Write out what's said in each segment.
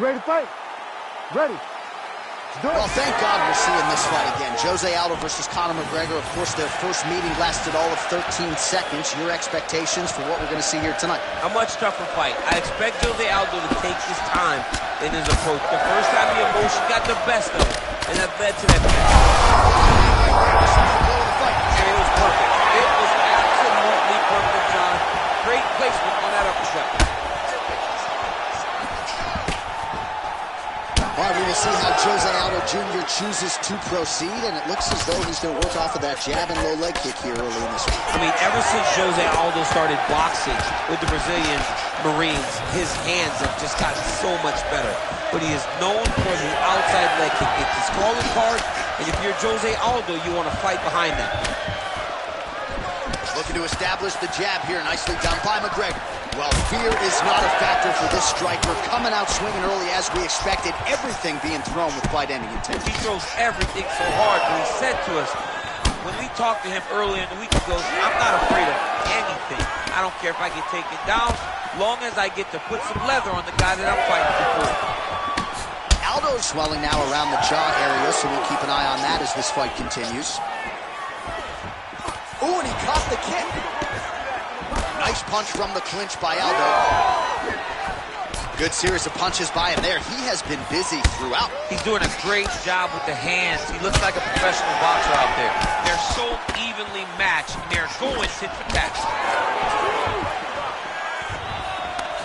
ready to fight? Ready. Well, thank God we're seeing this fight again. Jose Aldo versus Conor McGregor. Of course, their first meeting lasted all of 13 seconds. Your expectations for what we're going to see here tonight? A much tougher fight. I expect Jose Aldo to take his time in his approach. The first time the emotion got the best of him, and that led to that finish. And it was perfect. It was absolutely perfect, John. Great placement on that uppercut. All right, we will see how Jose Aldo Jr. chooses to proceed, and it looks as though he's going to work off of that jab and low leg kick here early in this one. I mean, ever since Jose Aldo started boxing with the Brazilian Marines, his hands have just gotten so much better. But he is known for the outside leg kick. It's his calling card, and if you're Jose Aldo, you want to fight behind that. Looking to establish the jab here, nicely done by McGregor. Well, fear is not a factor for this striker. Coming out swinging early as we expected, everything being thrown with fight-ending intent. He throws everything so hard, but he said to us, when we talked to him earlier in the week, he goes, I'm not afraid of anything. I don't care if I get taken down, long as I get to put some leather on the guy that I'm fighting before. Aldo's swelling now around the jaw area, so we'll keep an eye on that as this fight continues. Ooh, and he caught the kick. Nice punch from the clinch by Aldo. Good series of punches by him there. He has been busy throughout. He's doing a great job with the hands. He looks like a professional boxer out there. They're so evenly matched, and they're going tit for tat.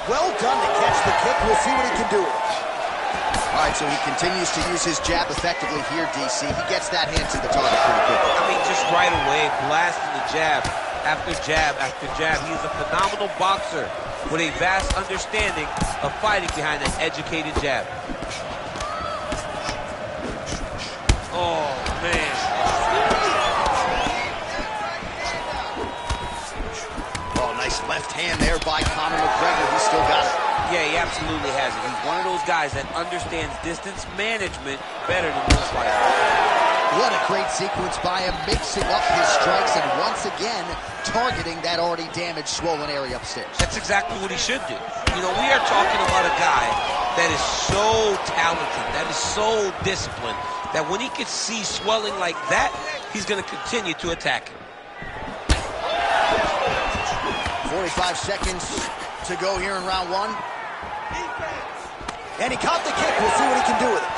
Well done to catch the kick. We'll see what he can do with it. All right, so he continues to use his jab effectively here, DC. He gets that hand to the target pretty quickly. I mean, just right away, blasting the jab after jab after jab. He's a phenomenal boxer with a vast understanding of fighting behind an educated jab. Oh, man. Oh, nice left hand there by Conor McGregor. He's still got it. Yeah, he absolutely has it. He's one of those guys that understands distance management better than most fighters. What a great sequence by him, mixing up his strikes and once again targeting that already damaged, swollen area upstairs. That's exactly what he should do. You know, we are talking about a guy that is so talented, that is so disciplined, that when he could see swelling like that, he's going to continue to attack him. 45 seconds to go here in round one. And he caught the kick. We'll see what he can do with it.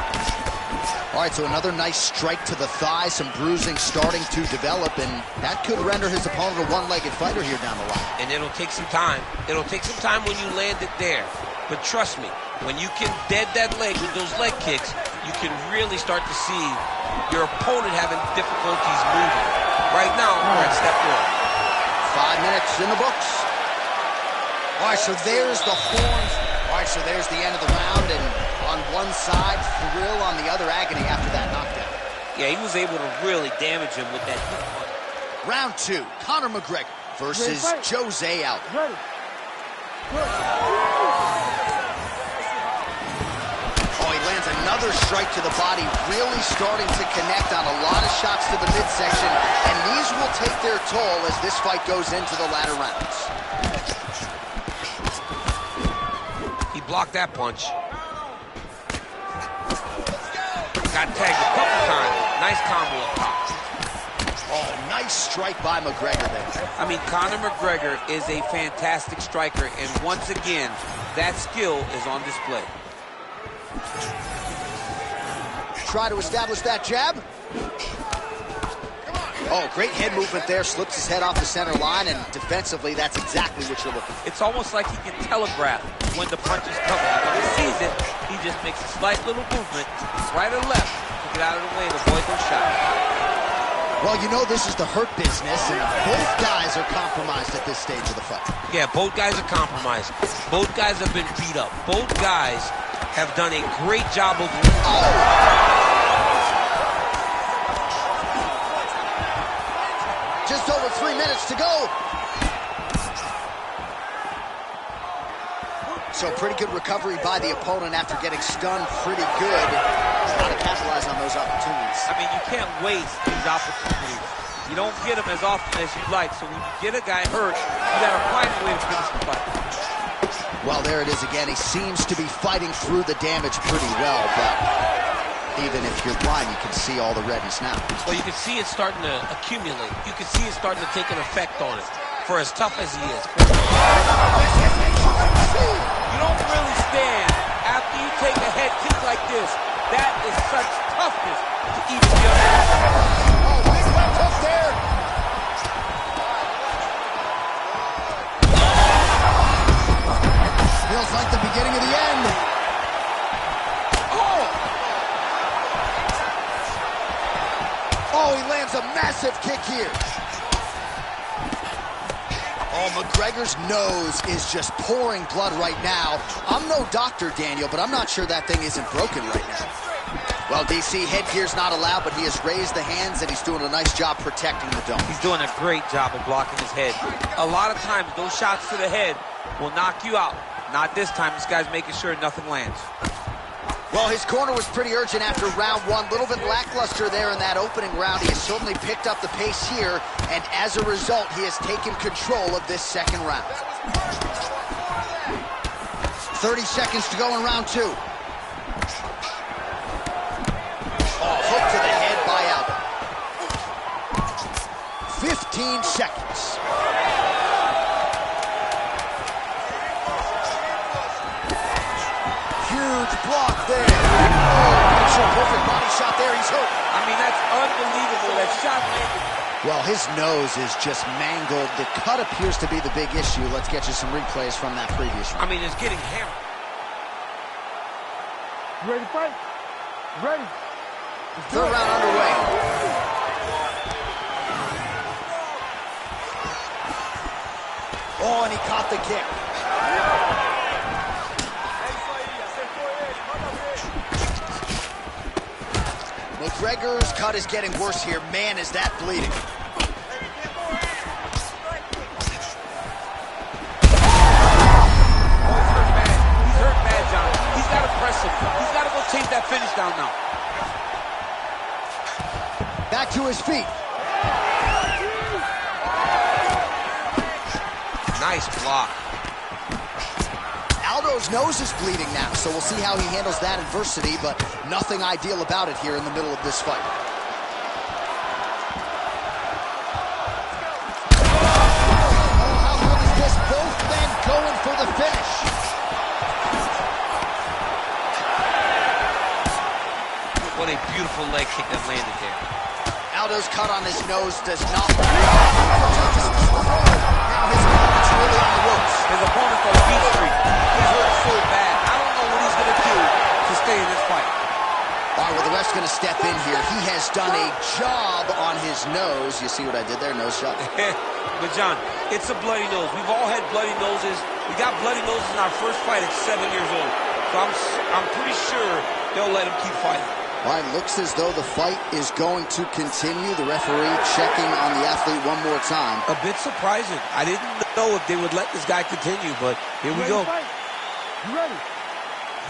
All right, so another nice strike to the thigh, some bruising starting to develop, and that could render his opponent a one-legged fighter here down the line. And it'll take some time. It'll take some time when you land it there. But trust me, when you can dead that leg with those leg kicks, you can really start to see your opponent having difficulties moving. Right now, we're at step one. 5 minutes in the books. All right, so there's the horns. All right, so there's the end of the round, and on one side, thrill, on the other, agony after that knockdown. Yeah, he was able to really damage him with that. Round two, Conor McGregor versus Jose Aldo. Ready. Oh, he lands another strike to the body, really starting to connect on a lot of shots to the midsection, and these will take their toll as this fight goes into the latter rounds. He blocked that punch. Got tagged a couple times. Nice combo up top. Oh, nice strike by McGregor there. I mean, Conor McGregor is a fantastic striker, and once again, that skill is on display. Try to establish that jab. Oh, great head movement there. Slips his head off the center line, and defensively, that's exactly what you're looking for. It's almost like he can telegraph when the punch is coming. When he sees it, he just makes a slight little movement, right or left, to get out of the way and avoid those shots. Well, you know this is the hurt business, and both guys are compromised at this stage of the fight. Yeah, both guys are compromised. Both guys have been beat up. Both guys have done a great job of... Just over 3 minutes to go. So pretty good recovery by the opponent after getting stunned pretty good. How to capitalize on those opportunities. I mean, you can't waste these opportunities. You don't get them as often as you'd like. So when you get a guy hurt, you got to find a way to finish the fight. Well, there it is again. He seems to be fighting through the damage pretty well, but even if you're blind, you can see all the redness now. Well, you can see it starting to accumulate. You can see it starting to take an effect on it. For as tough as he is. You don't really stand after you take a head kick like this. That is such toughness to even be on that. Oh, big left hook there. Feels like the beginning of the end. Oh, he lands a massive kick here. Oh, McGregor's nose is just pouring blood right now. I'm no doctor, Daniel, but I'm not sure that thing isn't broken right now. Well, DC, headgear's not allowed, but he has raised the hands, and he's doing a nice job protecting the dome. He's doing a great job of blocking his head. A lot of times, those shots to the head will knock you out. Not this time. This guy's making sure nothing lands. Well, his corner was pretty urgent after round one. A little bit lackluster there in that opening round. He has certainly picked up the pace here, and as a result, he has taken control of this second round. 30 seconds to go in round two. Oh, hook to the head by Aldo. 15 seconds. Huge block there. Oh, perfect body shot there. He's hurt. I mean, that's unbelievable. That shot landed. Well, his nose is just mangled. The cut appears to be the big issue. Let's get you some replays from that previous round. I mean, it's getting hammered. You ready to fight? Ready. Third round underway. Oh, and he caught the kick. McGregor's cut is getting worse here. Man, is that bleeding. He's hurt bad, John. He's got to press him. He's got to go chase that finish down now. Back to his feet. Nice block. Aldo's nose is bleeding now, so we'll see how he handles that adversity, but nothing ideal about it here in the middle of this fight. Oh, how good is this? Both men going for the finish. What a beautiful leg kick that landed there. Aldo's cut on his nose does not work. Now his opponent's really on the ropes. His opponent's on beat street. He's hurt so bad. I don't know what he's going to do to stay in this fight. All right, well, the ref's going to step in here. He has done a job on his nose. You see what I did there? Nose shot. But, John, it's a bloody nose. We've all had bloody noses. We got bloody noses in our first fight at 7 years old. So I'm pretty sure they'll let him keep fighting. All right, looks as though the fight is going to continue. The referee checking on the athlete one more time. A bit surprising. I didn't know if they would let this guy continue, but here we go. You ready?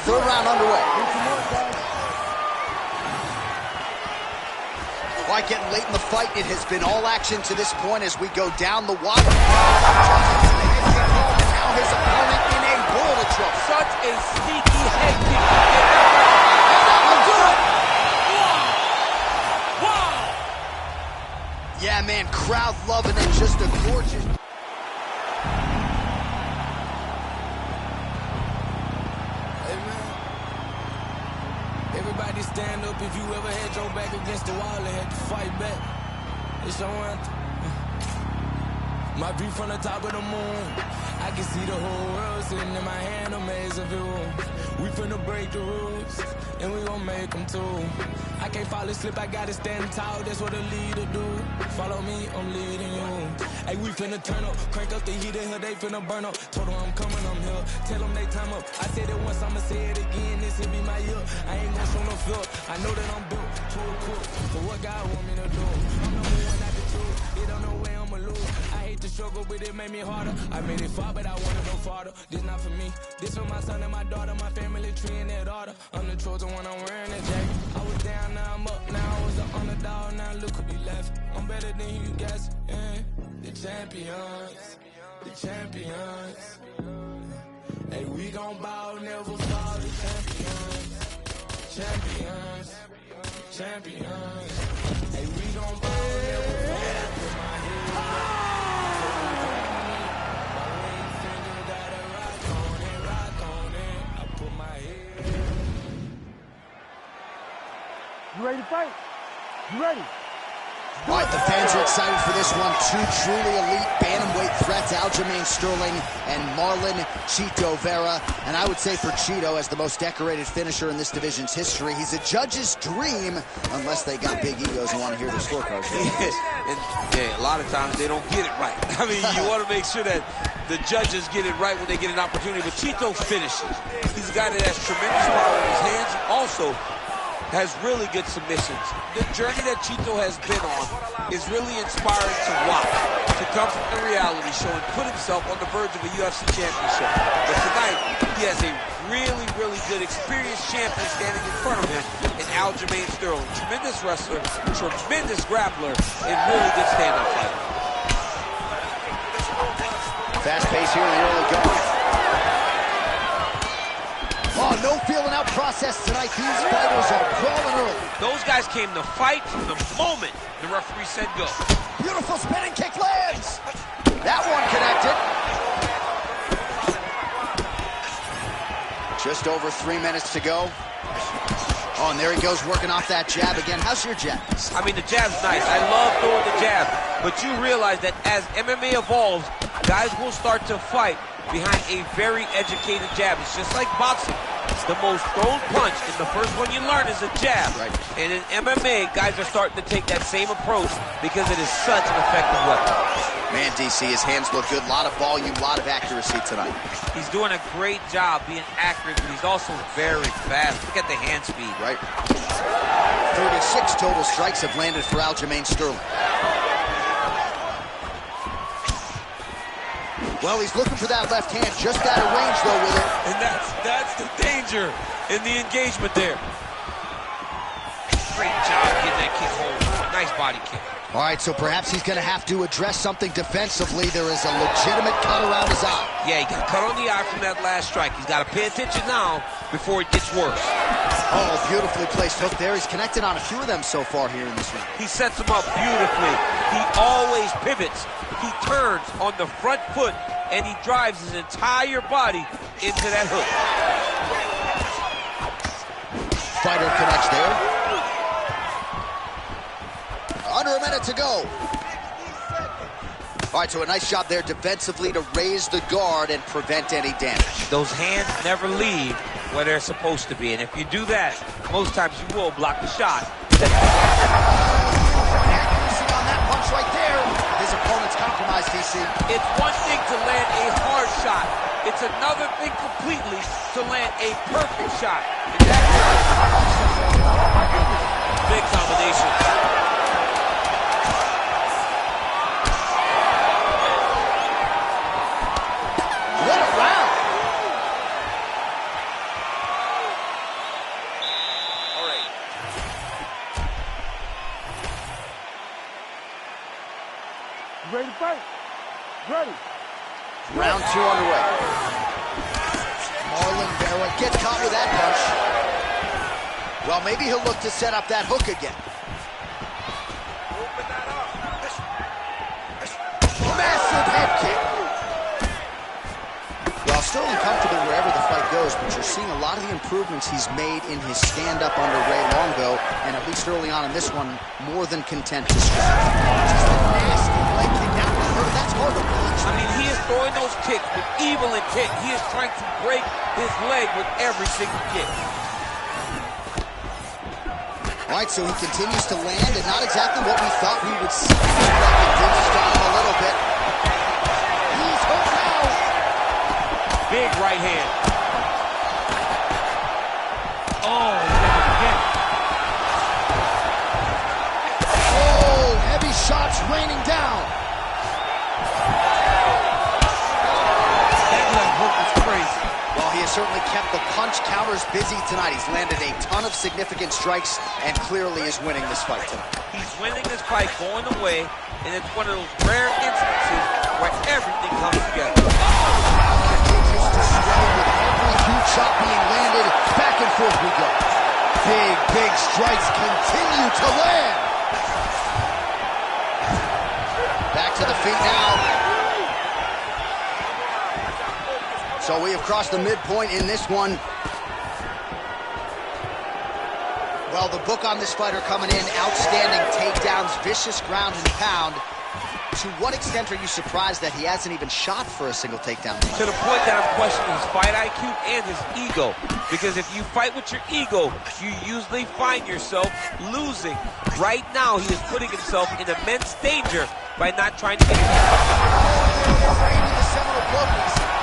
Third round underway. All right, getting late in the fight. It has been all action to this point as we go down the wire. Now his opponent in a world of trouble. Such a sneaky head kick. Yeah, man, crowd loving it, just a gorgeous. Hey, man. Everybody stand up if you ever had your back against the wall and had to fight back. It's your anthem. My view from the top of the moon. I can see the whole world sitting in my hand, a maze of you. We finna break the rules, and we gon' make them too. I can't fall asleep, I gotta stand tall, that's what a leader do. Follow me, I'm leading you. Hey, we finna turn up, crank up the heat in here, they finna burn up. Told them I'm coming, I'm here, tell them they time up. I said it once, I'ma say it again, this will be my year. I ain't gon' show no fear, I know that I'm built to a quick for what God want me to do. I'm number one at the truth, they don't know where I'ma lose. I hate the struggle, but it made me harder. I made it far, but I wanna go farther. This not for me, this for my son and my daughter, my family tree and that order. I'm the chosen one, I'm wearing that jacket. I was down, now I'm up, now I was the underdog, now look who be left. I'm better than you guys, yeah. The champions, the champions. Hey, we gon' bow, never fall to champions. Champions. Champions. Hey, we gon' bow, never fall. Put my head up. My ring finger got a rock on it, rock on it. I put my head. You ready to fight? You ready? All right, the fans are excited for this one. Two truly elite bantamweight threats, Aljamain Sterling and Marlon Chito Vera. And I would say for Chito, as the most decorated finisher in this division's history, he's a judge's dream, unless they got big egos and want to hear their scorecards. And yeah, a lot of times they don't get it right. I mean, you want to make sure that the judges get it right when they get an opportunity. But Chito finishes. He's a guy that has tremendous power in his hands. Also, has really good submissions. The journey that Chito has been on is really inspiring to watch. To come from the reality show and put himself on the verge of a UFC championship. But tonight, he has a really, really good experienced champion standing in front of him in Aljamain Sterling. Tremendous wrestler, tremendous grappler, and really good stand-up fighter. Fast pace here in the early going. Oh, no feeling out process tonight. These fighters are crawling early. Those guys came to fight from the moment the referee said go. Beautiful spinning kick lands. That one connected. Just over 3 minutes to go. Oh, and there he goes working off that jab again. How's your jab? I mean, the jab's nice. I love throwing the jab. But you realize that as MMA evolves, guys will start to fight behind a very educated jab. It's just like boxing. The most thrown punch, and the first one you learn is a jab. Right. And in MMA, guys are starting to take that same approach because it is such an effective weapon. Man, DC, his hands look good. A lot of volume, a lot of accuracy tonight. He's doing a great job being accurate, but he's also very fast. Look at the hand speed. Right. 36 total strikes have landed for Aljamain Sterling. Well, he's looking for that left hand, just out of range, though, with it. And that's the danger in the engagement there. Great job getting that kick home. Nice body kick. All right, so perhaps he's going to have to address something defensively. There is a legitimate cut around his eye. Yeah, he got cut on the eye from that last strike. He's got to pay attention now before it gets worse. Oh, beautifully placed hook there. He's connected on a few of them so far here in this round. He sets him up beautifully. He always pivots. He turns on the front foot, and he drives his entire body into that hook. Fighter connects there. Under a minute to go. All right, so a nice job there defensively to raise the guard and prevent any damage. Those hands never leave where they're supposed to be, and if you do that, most times you will block the shot. Accuracy on that punch right there. His opponent's compromised, DC. It's one thing to land a hard shot. It's another thing completely to land a perfect shot. And that's big combination. What a round! All right. You ready to fight? Ready. Round 2 underway. Marlon Vera gets caught with that punch. Well, maybe he'll look to set up that hook again. Massive head kick. Well, Sterling comfortable wherever the fight goes, but you're seeing a lot of the improvements he's made in his stand-up under Ray Longo, and at least early on in this one, more than content to strike. Just a nasty leg kick down the third. That's hard to watch. I mean, he is throwing those kicks with evil intent. He is trying to break his leg with every single kick. All right, so he continues to land, and not exactly what we thought we would see. It did stop him a little bit. He's hurt now. Big right hand. Oh, again. Oh, heavy shots raining down. That leg hook is crazy. Well, he has certainly kept the punch counters busy tonight. He's landed a ton of significant strikes and clearly is winning this fight tonight. He's winning this fight going away, and it's one of those rare instances where everything comes together. Continues to astray with every huge shot being landed. Back and forth we go. Big strikes continue to land. Back to the feet now. So we have crossed the midpoint in this one. Well, the book on this fighter coming in, outstanding takedowns, vicious ground and pound. To what extent are you surprised that he hasn't even shot for a single takedown? To the point that I'm questioning his fight IQ and his ego. Because if you fight with your ego, you usually find yourself losing. Right now, he is putting himself in immense danger by not trying to get it.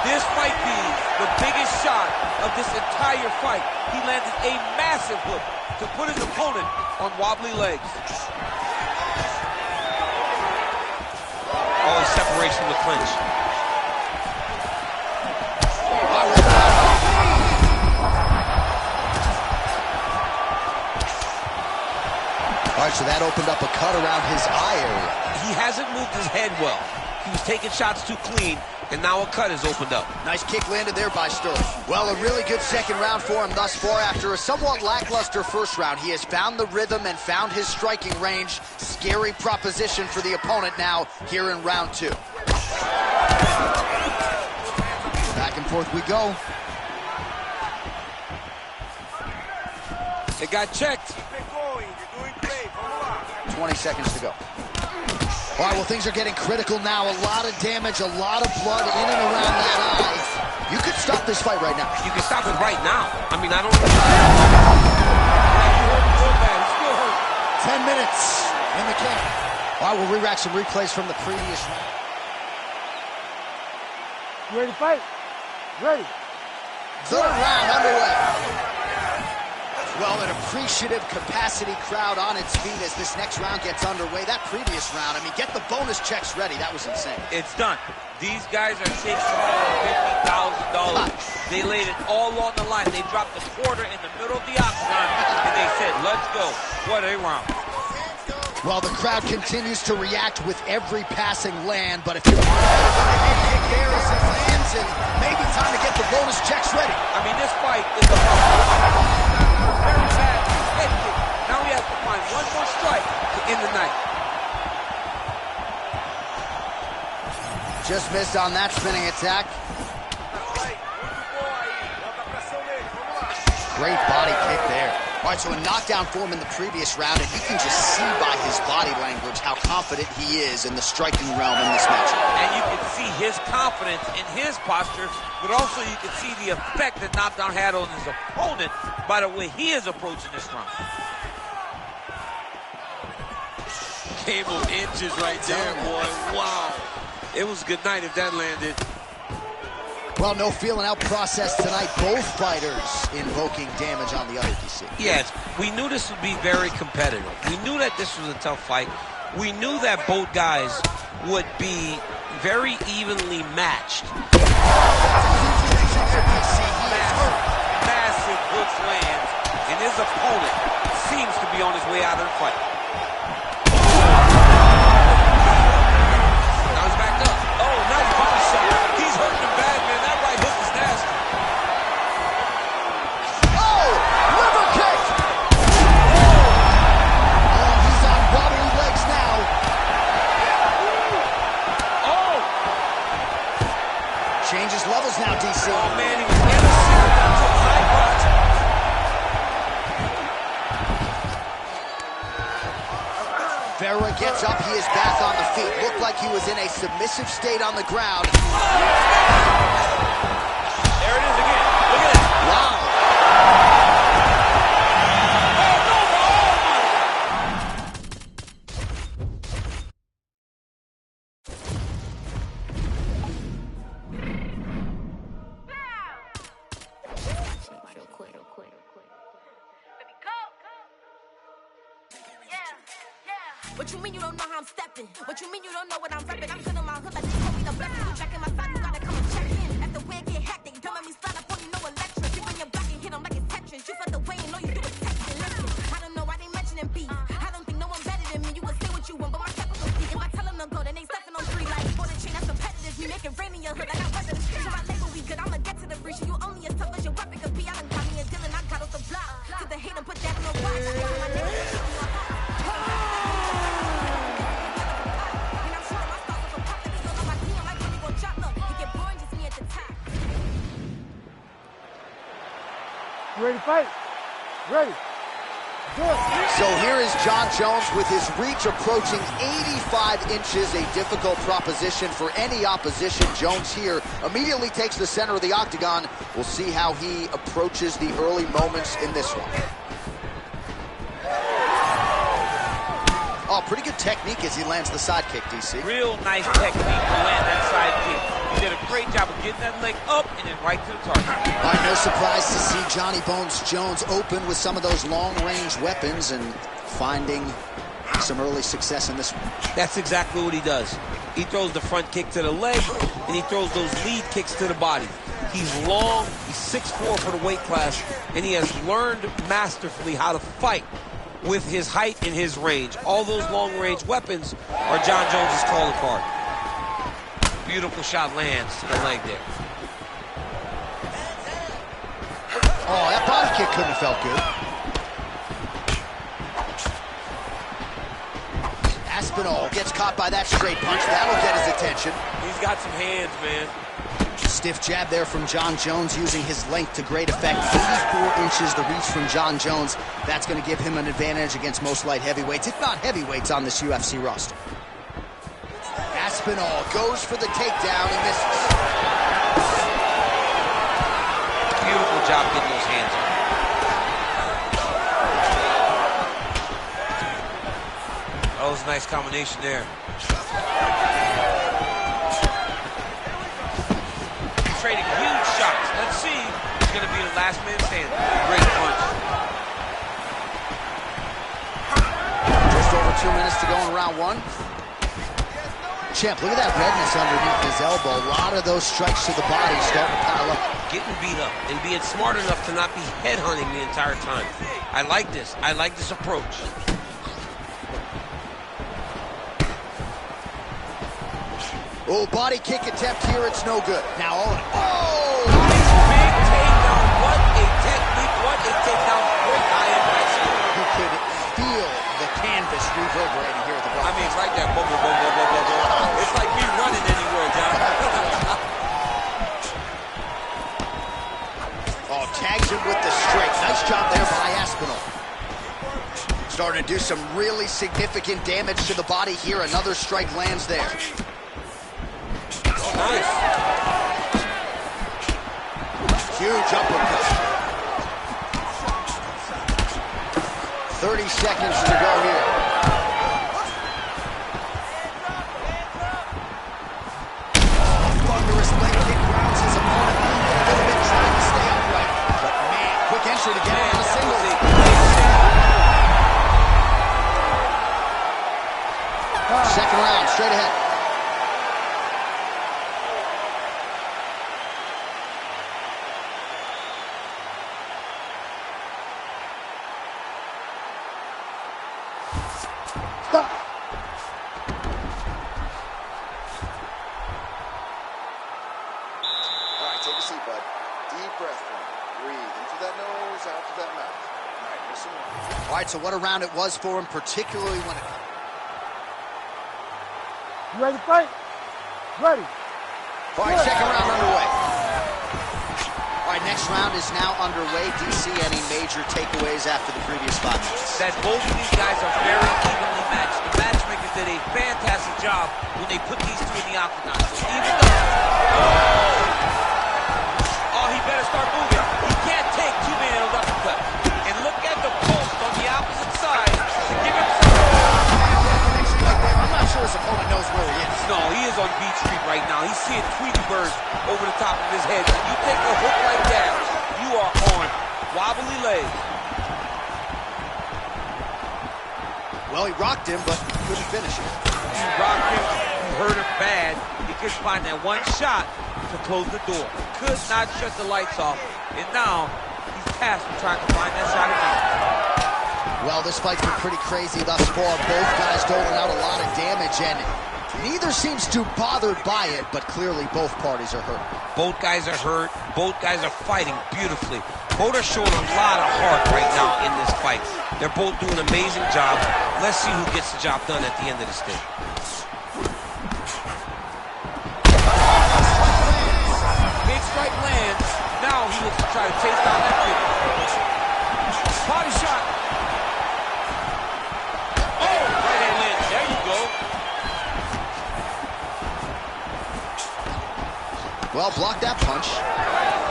This might be the biggest shot of this entire fight. He landed a massive hook to put his opponent on wobbly legs. Oh, separation from the clinch. All right, so that opened up a cut around his eye area. He hasn't moved his head well. He was taking shots too clean, and now a cut has opened up. Nice kick landed there by Sterling. Well, a really good second round for him thus far. After a somewhat lackluster first round, he has found the rhythm and found his striking range. Scary proposition for the opponent now here in round two. Back and forth we go. It got checked. 20 seconds to go. All right, well, things are getting critical now. A lot of damage, a lot of blood in and around that eye. You could stop this fight right now. You can stop it right now. I mean, I don't... 10 minutes in the can. All right, we'll re-rack some replays from the previous round. You ready to fight? Ready. Third round underway. Well, an appreciative capacity crowd on its feet as this next round gets underway. That previous round, I mean, get the bonus checks ready. That was insane. It's done. These guys are chasing $50,000. They laid it all on the line. They dropped a quarter in the middle of the octagon, and they said, let's go. What a round. Well, the crowd continues to react with every passing land, but if you're head kick there as it lands, and maybe time to get the bonus checks ready. I mean, this fight is about very bad head kick. Now we have to find one more strike to end the night. Just missed on that spinning attack. Great body kick there. All right, so a knockdown for him in the previous round, and you can just see by his body language how confident he is in the striking realm in this matchup. And you can see his confidence in his posture, but also you can see the effect that knockdown had on his opponent by the way he is approaching this round. Game of inches right there, boy. Wow. It was a good night if that landed. Well, no feeling out process tonight. Both fighters invoking damage on the other, DC. Yes, we knew this would be very competitive. We knew that this was a tough fight. We knew that both guys would be very evenly matched. Massive hooks lands, and his opponent seems to be on his way out of the fight. Now he's backed up. Oh, nice body shot. He's hurting him bad, man. That right hook is nasty. Oh, liver kick! Oh, he's on wobbly legs now. Oh! Changes levels now, DC. Oh, man, he was intercepted to the high punch. Vera gets up, he is back on the feet. Looked like he was in a submissive state on the ground. There it is again. Look at it. Wow. What you mean you don't know how I'm stepping? What you mean you don't know what I'm repping? I'm good on my hood, like they told me the blessing. You checking my side, you gotta come and check in. After where get hectic, don't let me slide up on you, no electric. You bring your back and hit them like it's Tetris. You felt the way and all you do is text and listen. I don't know why they mentioning beef. I don't think no one better than me. You can say what you want, but my capital speak. If I tell them to go, then they stepping on 3 like for the chain. That's competitive. We make it rain in your hood like I weather the streets. My label we good, I'ma get to the You ready to fight? Ready. Good. So here is Jon Jones with his reach approaching 85 inches, a difficult proposition for any opposition. Jones here immediately takes the center of the octagon. We'll see how he approaches the early moments in this one. Oh, pretty good technique as he lands the side kick, DC. Real nice technique to land that side kick. He did a great job of getting that leg up and then right to the target. All right, no surprise to see Johnny Bones Jones open with some of those long-range weapons and finding some early success in this one. That's exactly what he does. He throws the front kick to the leg, and he throws those lead kicks to the body. He's long, he's 6'4" for the weight class, and he has learned masterfully how to fight with his height and his range. All those long-range weapons are Jon Jones' calling card. Beautiful shot lands to the leg there. Oh, that body kick couldn't have felt good. Aspinall gets caught by that straight punch. That'll get his attention. He's got some hands, man. Stiff jab there from Jon Jones, using his length to great effect. 84 inches the reach from Jon Jones. That's going to give him an advantage against most light heavyweights, if not heavyweights, on this UFC roster. Aspinall goes for the takedown. He misses. Beautiful job getting those hands on. That was a nice combination there. Trading huge shots. Let's see who's going to be the last man standing. Great punch. Just over 2 minutes to go in round one. Champ, look at that redness underneath his elbow. A lot of those strikes to the body starting to pile up. Getting beat up and being smart enough to not be headhunting the entire time. I like this. I like this approach. Oh, body kick attempt here. It's no good. Now, oh! Nice big takedown. What a technique. What a takedown. Great eye impact. You could feel the canvas reverberating here at the block. I mean, right there. Boom, boom, boom, boom, boom, boom, boom. It's like me running anywhere, John. Oh, tags him with the straight. Nice job there by Aspinall. Starting to do some really significant damage to the body here. Another strike lands there. Nice. Huge uppercut. 30 seconds to go here. Thunderous leg kick grounds his opponent a little bit, trying to stay upright. But man, quick entry to get on a single. Second round, straight ahead. Stop. All right, take a seat, bud. Deep breath. Breathe into that nose, out to that mouth. All right, listen up. All right, so what a round it was for him, particularly when it... You ready to fight? Ready. All right, second round underway. All right, next round is now underway. DC, any major takeaways after the previous 5 minutes? That both of these guys are very evenly matched. The matchmakers did a fantastic job when they put these two in the octagon. So even though... Oh, he better start moving. He can't take too many of those uppercuts. And look at the post on the opposite side to give him some... I'm not sure his opponent knows where he is. No, he is on Beach Street right now. He's seeing Tweety Bird over the top of his head. When you take a hook like that, you are on wobbly legs. Well, he rocked him, but couldn't finish it. You rocked him, you hurt him bad. He couldn't find that one shot to close the door. Could not shut the lights off. And now, he's tasked with trying to find that shot again. Well, this fight's been pretty crazy thus far. Both guys doling out a lot of damage, and neither seems too bothered by it, but clearly both parties are hurt. Both guys are hurt. Both guys are fighting beautifully. Both are showing a lot of heart right now in this fight. They're both doing an amazing job. Let's see who gets the job done at the end of this thing. Big strike lands. Now he looks to try to chase down that kick. Well, block that punch.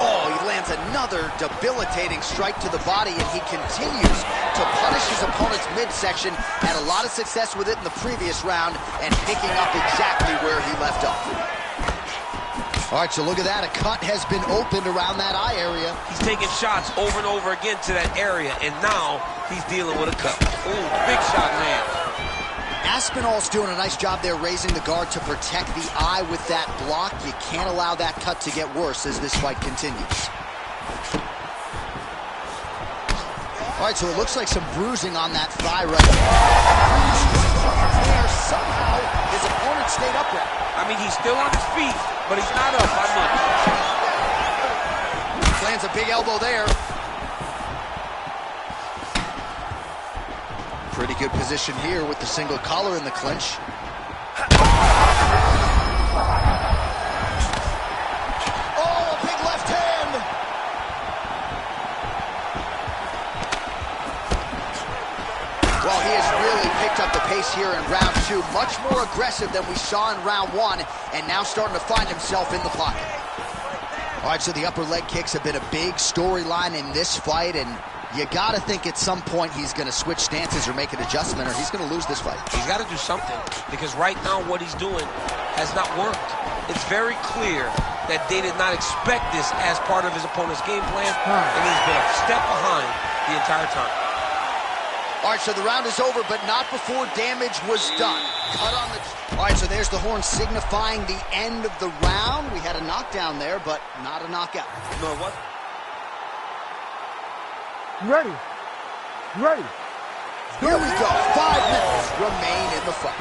Oh, he lands another debilitating strike to the body, and he continues to punish his opponent's midsection. Had a lot of success with it in the previous round and picking up exactly where he left off. All right, so look at that. A cut has been opened around that eye area. He's taking shots over and over again to that area, and now he's dealing with a cut. Ooh, big shot lands. Aspinall's doing a nice job there raising the guard to protect the eye with that block. You can't allow that cut to get worse as this fight continues. All right, so it looks like some bruising on that thigh right there. Somehow his opponent stayed upright. I mean, he's still on his feet, but he's not up by much. Lands a big elbow there. Pretty good position here with the single collar in the clinch. Oh, a big left hand! Well, he has really picked up the pace here in round 2. Much more aggressive than we saw in round 1, and now starting to find himself in the pocket. All right, so the upper leg kicks have been a big storyline in this fight, and you gotta think at some point he's gonna switch stances or make an adjustment, or he's gonna lose this fight. He's gotta do something, because right now what he's doing has not worked. It's very clear that they did not expect this as part of his opponent's game plan, and he's been a step behind the entire time. All right, so the round is over, but not before damage was done. Cut on the... All right, so there's the horn signifying the end of the round. We had a knockdown there, but not a knockout. No, what? You ready? You ready? Here we go. 5 minutes remain in the fight.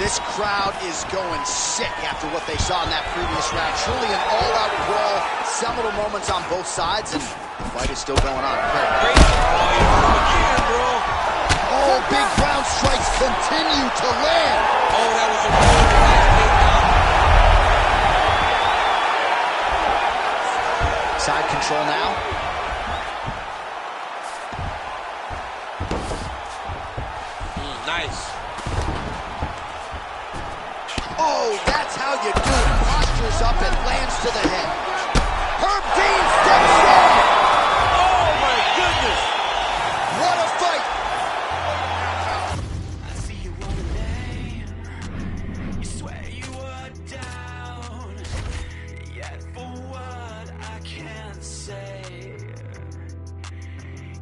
This crowd is going sick after what they saw in that previous round. Truly an all-out brawl. Several moments on both sides, and the fight is still going on. Great. Bro. Oh, big ground strikes continue to land. Oh, that was a really nice takedown. Side control now. Nice. Oh, that's how you do it. Postures up and lands to the head. Herb Dean steps in. Oh, my goodness. What a fight. I see you on the name. You swear you were down. Yet for what I can't say,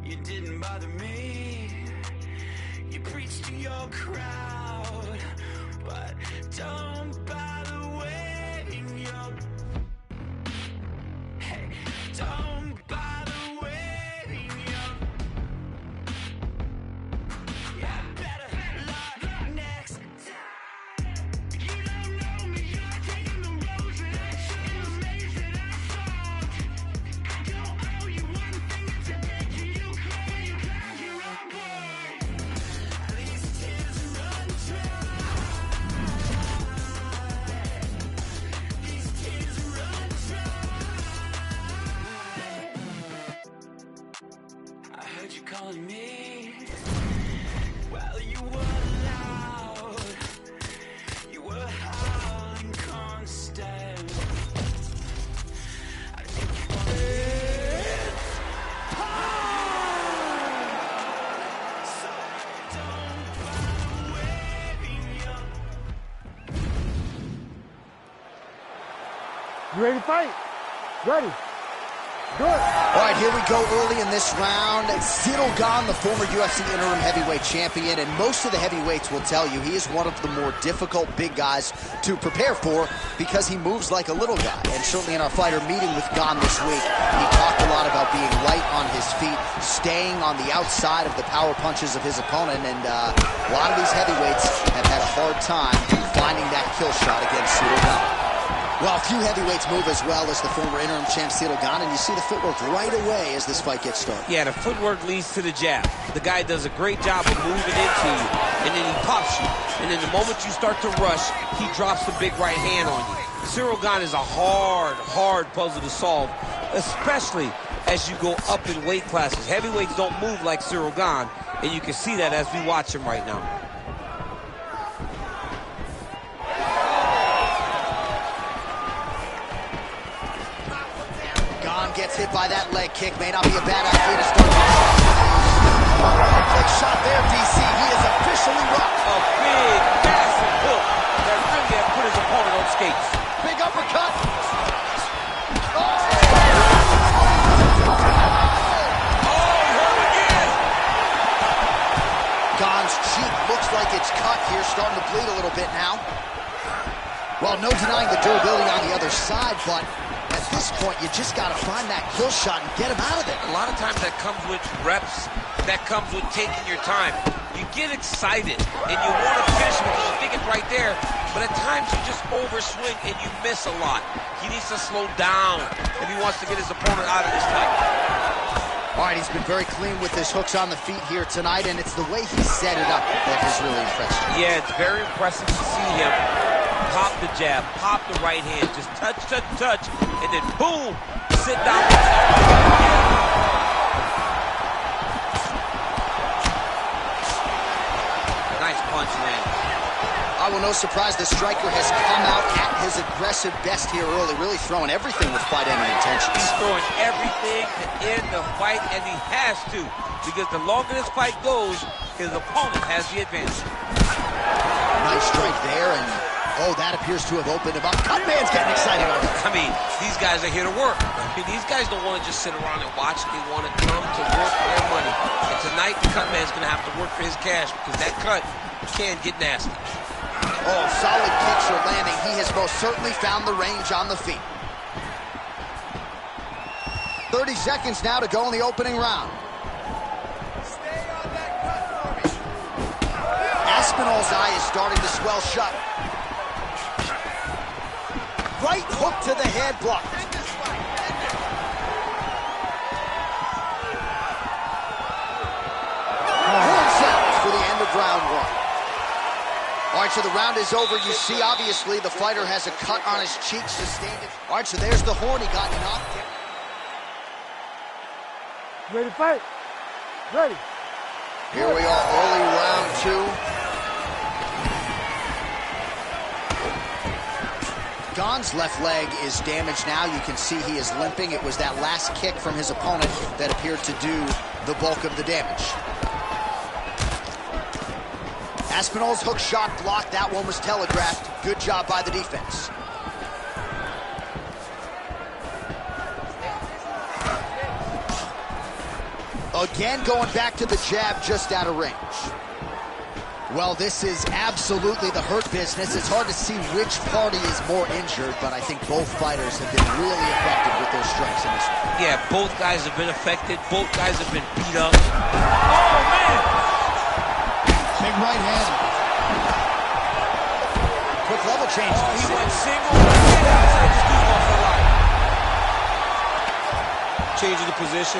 you didn't bother me. You preach to your crowd, but don't bother waiting your... Hey, don't bother waiting your... Yeah, better luck next time. You don't know me, you're taking the roads and I'm shooting the maze that I fought. I don't owe you one thing to beg you, you claim you got your own way. These tears run dry. These tears run dry. I heard you calling me. Well, you were loud. You were howling constant. I think you wanted it. So don't bother waiting your... You ready to fight? Ready. Do it. All right, here we go early in this round. Ciryl Gane, the former UFC interim heavyweight champion, and most of the heavyweights will tell you he is one of the more difficult big guys to prepare for because he moves like a little guy. And certainly in our fighter meeting with Gane this week, he talked a lot about being light on his feet, staying on the outside of the power punches of his opponent, and a lot of these heavyweights have had a hard time finding that kill shot against Ciryl Gane. Well, a few heavyweights move as well as the former interim champ Ciryl Gane, and you see the footwork right away as this fight gets started. Yeah, the footwork leads to the jab. The guy does a great job of moving into you, and then he pops you. And then the moment you start to rush, he drops the big right hand on you. Ciryl Gane is a hard puzzle to solve, especially as you go up in weight classes. Heavyweights don't move like Ciryl Gane, and you can see that as we watch him right now. by that leg kick. May not be a bad idea to start. Quick shot there, DC. He is officially rocked. A big, massive hook that really had put his opponent on skates. Big uppercut. Gon's cheek looks like it's cut here, starting to bleed a little bit now. Well, no denying the durability on the other side, but at this point, you just got to find that kill shot and get him out of there. A lot of times that comes with reps, that comes with taking your time. You get excited, and you want to finish because you think it's right there, but at times you just overswing and you miss a lot. He needs to slow down if he wants to get his opponent out of this fight. All right, he's been very clean with his hooks on the feet here tonight, and it's the way he set it up that has really impressed me. Yeah, it's very impressive to see him pop the jab, pop the right hand, just touch, touch, touch, and then boom, sit down. Nice punch land. Well, no surprise, the striker has come out at his aggressive best here early, really throwing everything with fight-ending intentions. He's throwing everything to end the fight, and he has to, because the longer this fight goes, his opponent has the advantage. Nice strike there, and oh, that appears to have opened him up. Cutman's getting excited on it. I mean, these guys are here to work. I mean, these guys don't want to just sit around and watch. They want to come to work for their money. And tonight, the Cutman's going to have to work for his cash, because that cut can get nasty. Oh, solid kicks are landing. He has most certainly found the range on the feet. 30 seconds now to go in the opening round. Stay on that cut for me. Aspinall's eye is starting to swell shut. Right hook to the head, blocked. Horn sounds for the end of round one. All right, so the round is over. You see, obviously, the fighter has a cut on his cheek, sustained it. All right, so there's the horn. He got knocked. Ready to fight? Ready. Here we are, early round two. Gon's left leg is damaged now. You can see he is limping. It was that last kick from his opponent that appeared to do the bulk of the damage. Aspinall's hook shot blocked. That one was telegraphed. Good job by the defense. Again, going back to the jab, just out of range. Well, this is absolutely the hurt business. It's hard to see which party is more injured, but I think both fighters have been really effective with their strikes in this one. Yeah, both guys have been affected. Both guys have been beat up. Oh, man! Big right hand. Quick level change. Oh, he went single. Outside this dude's going for life. Changing the position.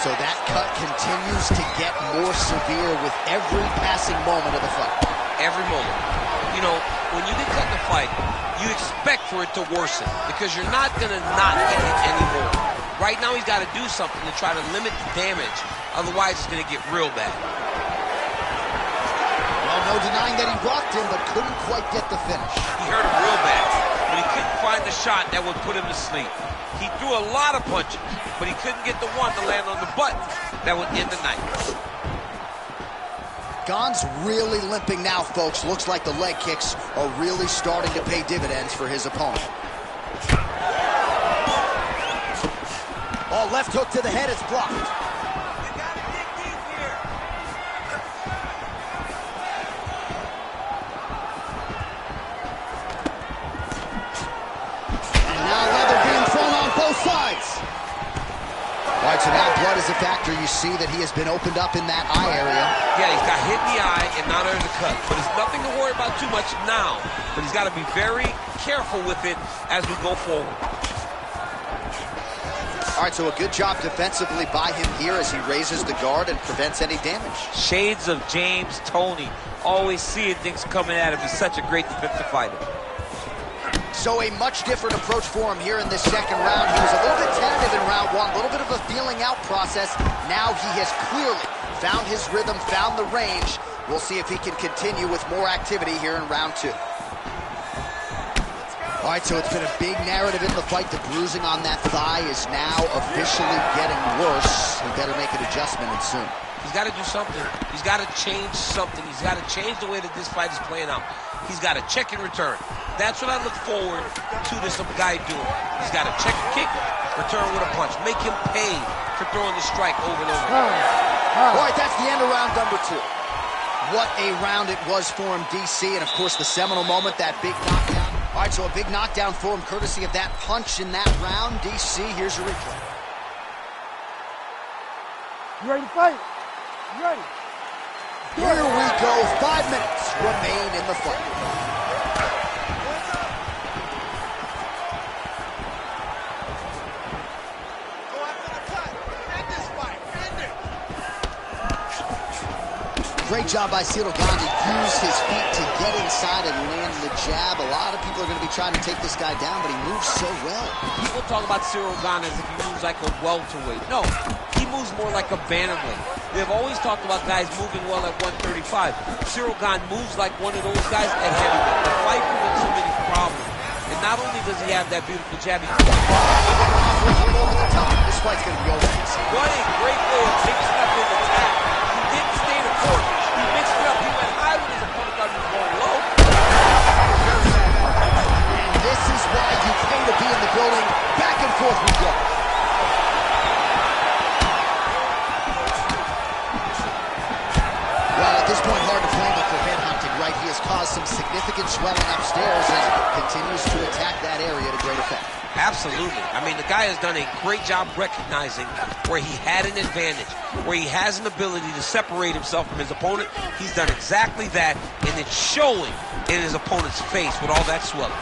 So that cut continues to get more severe with every passing moment of the fight. Every moment. You know, when you get cut in a fight, you expect for it to worsen because you're not going to not get hit anymore. Right now, he's got to do something to try to limit the damage. Otherwise, it's going to get real bad. Well, no denying that he rocked him, but couldn't quite get the finish. He hurt him real bad, but he couldn't find the shot that would put him to sleep. He threw a lot of punches, but he couldn't get the one to land on the butt that would end the night. Gon's really limping now, folks. Looks like the leg kicks are really starting to pay dividends for his opponent. Oh, left hook to the head, it's blocked. You gotta dig deep here. And now leather being thrown on both sides. All right, so now blood is a factor. You see that he has been opened up in that eye area. Yeah, he's got hit in the eye, and now there's a cut. But it's nothing to worry about too much now. But he's got to be very careful with it as we go forward. All right, so a good job defensively by him here as he raises the guard and prevents any damage. Shades of James Toney. Always seeing things coming at him. He's such a great defensive fighter. So a much different approach for him here in this second round. He was a little bit tentative in round one, a little bit of a feeling out process. Now he has clearly found his rhythm, found the range. We'll see if he can continue with more activity here in round two. All right, so it's been a big narrative in the fight. The bruising on that thigh is now officially getting worse. He better make an adjustment and soon. He's got to do something. He's got to change something. He's got to change the way that this fight is playing out. He's got to check and return. That's what I look forward to this guy doing. He's got to check a kick, return with a punch. Make him pay for throwing the strike over and over. All right, that's the end of round number 2. What a round it was for him, DC. And, of course, the seminal moment, that big knockdown. All right, so a big knockdown for him courtesy of that punch in that round. DC, here's your replay. You ready to fight? You ready? Here we go. 5 minutes remain in the fight. Go after the cut. End this fight. End it. Great job by Cyril Gane to use his feet to get inside and land the jab. A lot of people are going to be trying to take this guy down, but he moves so well. People talk about Cyril Gane as if he moves like a welterweight. No, he moves more like a bantamweight. They've always talked about guys moving well at 135. Cyril Gane moves like one of those guys at heavyweight. The fight presents so many problems. And not only does he have that beautiful jab, he Over the top. This fight's going to be over. what a great way of mixing up his attack. He didn't stay the court. He mixed it up. He went high when his opponent thought he was going low. And this is why you pay to be in the building. Back and forth we go. Well, at this point, hard to blame him for headhunting, right? He has caused some significant swelling upstairs and continues to attack that area to great effect. Absolutely. I mean, the guy has done a great job recognizing where he had an advantage, where he has an ability to separate himself from his opponent. He's done exactly that, and it's showing in his opponent's face with all that swelling.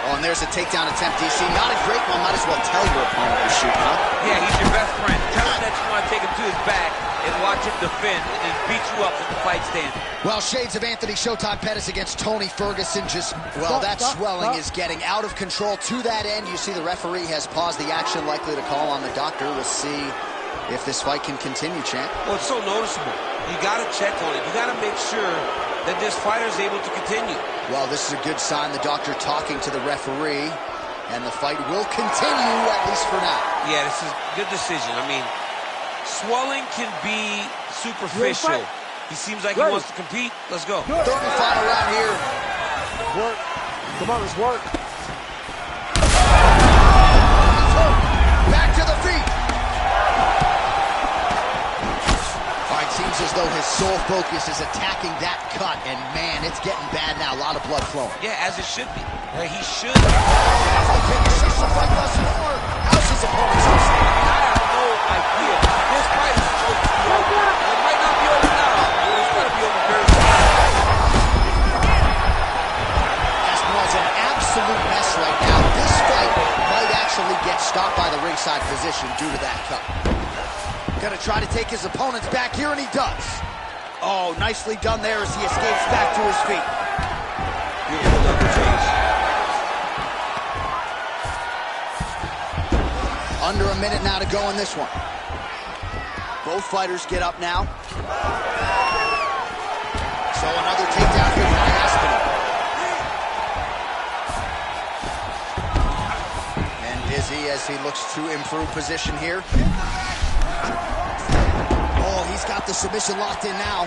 Oh, and there's a takedown attempt, DC. Not a great one. Might as well tell your opponent you're shooting, huh? Yeah, he's your best friend. Tell him that you want to take him to his back and watch him defend and then beat you up with the fight stand. Well, shades of Anthony Showtime Pettis against Tony Ferguson. Just, well, that swelling is getting out of control. To that end, you see the referee has paused the action, likely to call on the doctor. We'll see if this fight can continue, champ. Well, it's so noticeable. You got to check on it. You got to make sure that this fighter is able to continue. Well, this is a good sign. The doctor talking to the referee, and the fight will continue, at least for now. Yeah, this is a good decision. I mean, swelling can be superficial. He seems like he wants to compete. Let's go. Third and final round here. Work. Come on, let's work. Back to the feet. All right, seems as though his sole focus is attacking that cut, and man, it's getting bad now. A lot of blood flowing. Yeah, as it should be. He should. That's the biggest of the fight thus far. How's his opponent? I have no idea. This fight is supposed to be over. It might not be over now, but it's going to be over very soon. This was an absolute mess right now. This fight might actually get stopped by the ringside position due to that cut. Gonna try to take his opponents back here, and he does. Oh, nicely done there as he escapes back to his feet. Beautiful double change. Under a minute now to go in this one. Both fighters get up now. So another takedown here by Aspinall. And dizzy as he looks to improve position here. Oh, he's got the submission locked in now.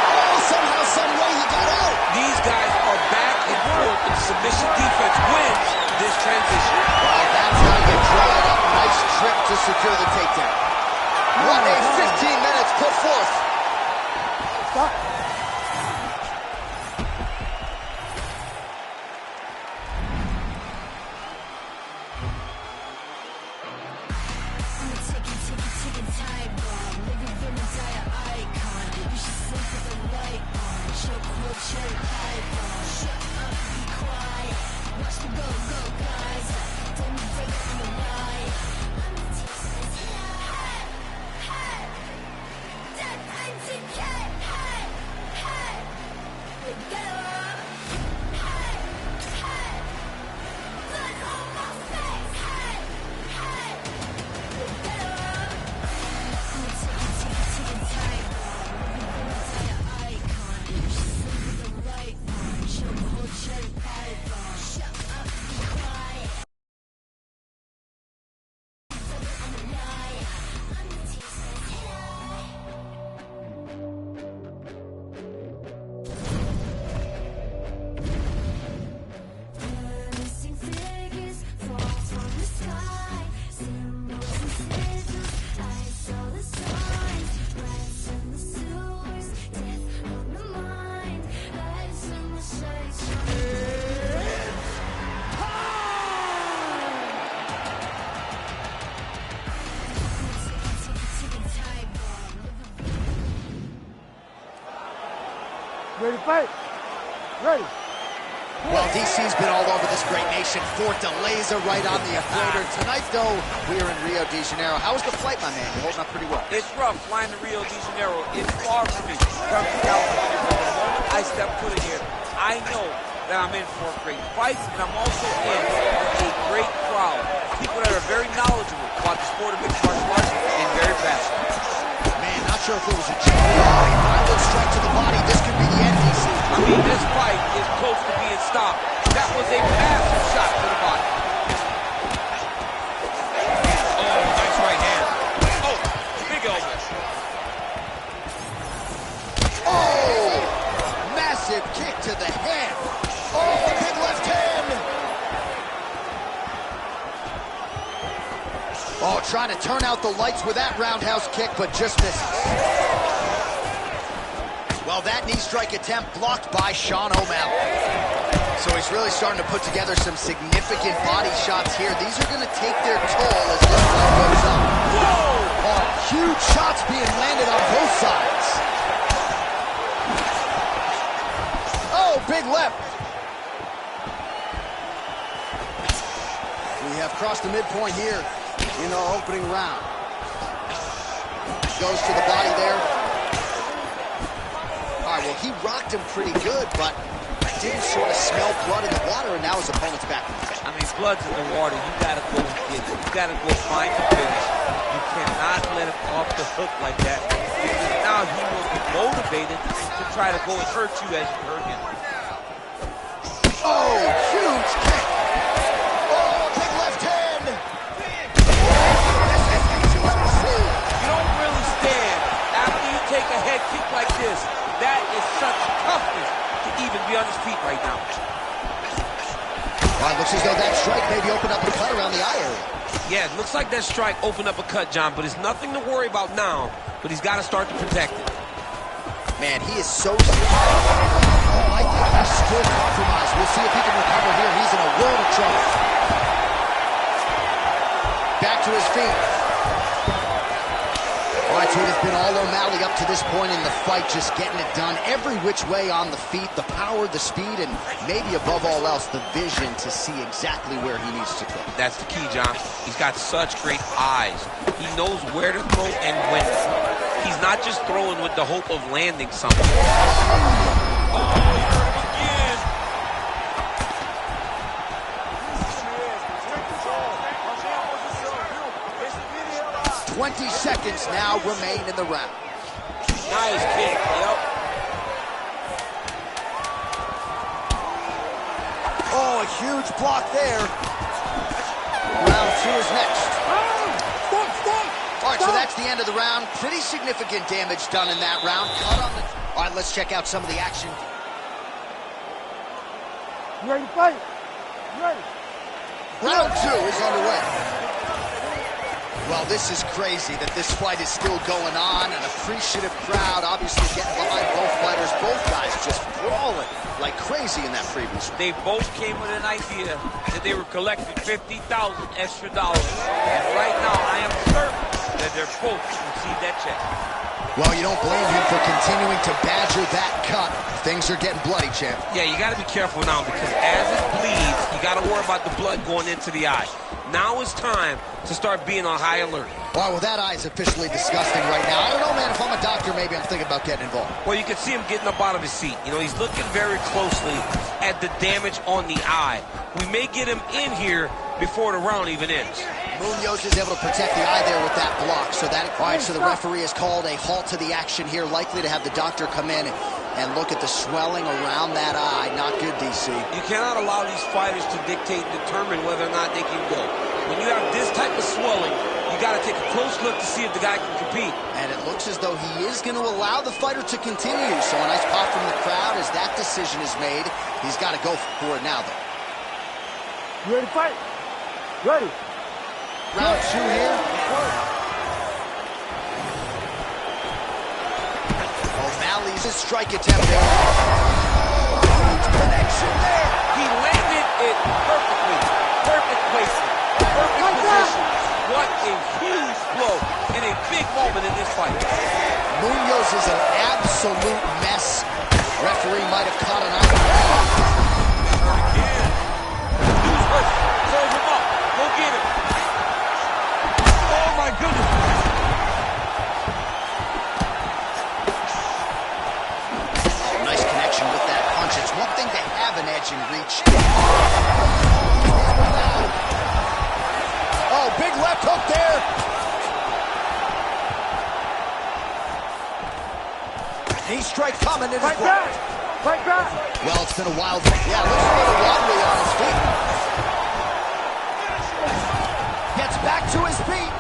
Oh, somehow, some way he got out. These guys are back and forth, and submission defense wins this transition. Well, that's how you draw it up. Nice trip to secure the takedown. What a 15 minutes put forth. Stop. fight? Ready. Well, DC's been all over this great nation. 4 delays are right on the equator. Tonight, though, we are in Rio de Janeiro. How was the flight, my man? You're holding up pretty well. It's rough flying to Rio de Janeiro. It's far from me. From California, but the moment I step foot in here, I know that I'm in for great fights, and I'm also in for a great crowd. People that are very knowledgeable about the sport of mixed martial arts and very passionate. Man, not sure if it was a jab. Violent strike to the body. This could be the end, DC. I mean, this fight is close to being stopped. That was a massive shot to the body. Oh, nice right hand. Oh, big elbow. Oh, massive kick to the head. Oh, big left hand. Oh, trying to turn out the lights with that roundhouse kick, but just misses. Well, that knee strike attempt blocked by Sean O'Malley. So he's really starting to put together some significant body shots here. These are going to take their toll as this fight goes on. Whoa! Oh, huge shots being landed on both sides. Oh, big left. We have crossed the midpoint here in our opening round. Goes to the body there. All right, well, he rocked him pretty good, but didn't sort of smell blood in the water, and now his opponent's back in the fight. I mean, blood's in the water. You gotta go and get it. You gotta go find the finish. You cannot let him off the hook like that, because now he will be motivated to try to go and hurt you as you hurt him. Oh, huge kick. Oh, big left hand. You don't really stand after you take a head kick like this. That is such toughness to even be on his feet right now. Well, it looks as though that strike maybe opened up a cut around the eye area. Yeah, it looks like that strike opened up a cut, John, but it's nothing to worry about now, but he's got to start to protect it. Man, he is so... Oh, I think he's still compromised. We'll see if he can recover here. He's in a world of trouble. Back to his feet. All right, so it has been all O'Malley up to this point in the fight, just getting it done every which way on the feet, the power, the speed, and maybe above all else, the vision to see exactly where he needs to throw. That's the key, John. He's got such great eyes. He knows where to throw and when to throw. He's not just throwing with the hope of landing something. Oh, he hurt him again. 20 seconds now remain in the round. Nice kick, yep. Oh, a huge block there. Round 2 is next. All right, so that's the end of the round. Pretty significant damage done in that round. Cut on the... All right, let's check out some of the action. You ready to fight? You ready? Round 2 is underway. Well, this is crazy that this fight is still going on. An appreciative crowd, obviously getting behind both fighters. Both guys just brawling like crazy in that previous round. They both came with an idea that they were collecting $50,000 extra dollars. And right now, I am certain that they're both to receive that check. Well, you don't blame him for continuing to badger that cut. Things are getting bloody, champ. Yeah, you got to be careful now, because as it bleeds, you got to worry about the blood going into the eye. Now it's time to start being on high alert. Wow, well, that eye is officially disgusting right now. I don't know, man. If I'm a doctor, maybe I'm thinking about getting involved. Well, you can see him getting up out of his seat. You know, he's looking very closely at the damage on the eye. We may get him in here before the round even ends. Munoz is able to protect the eye there with that block. So that, all right, so the referee has called a halt to the action here, likely to have the doctor come in and look at the swelling around that eye. Not good, DC. You cannot allow these fighters to dictate and determine whether or not they can go. When you have this type of swelling, you got to take a close look to see if the guy can compete. And it looks as though he is going to allow the fighter to continue. So a nice pop from the crowd as that decision is made. He's got to go for it now, though. You ready to fight? Ready. Round 2 here. O'Malley's a strike attempt there. Connection there. He landed it perfectly. Perfect placement. Perfect position. What a huge blow in a big moment in this fight. Munoz is an absolute mess. Referee might have caught an eye. Hurt again. Dude's hurt. Serve him up. Go get him. Oh, my goodness. Oh, nice connection with that punch. It's one thing to have an edge and reach. Oh, big left hook there. Knee strike coming in. Fight back! Fight back! Well, it's been a wild. Yeah, looks a little wobbly on his feet. Gets back to his feet.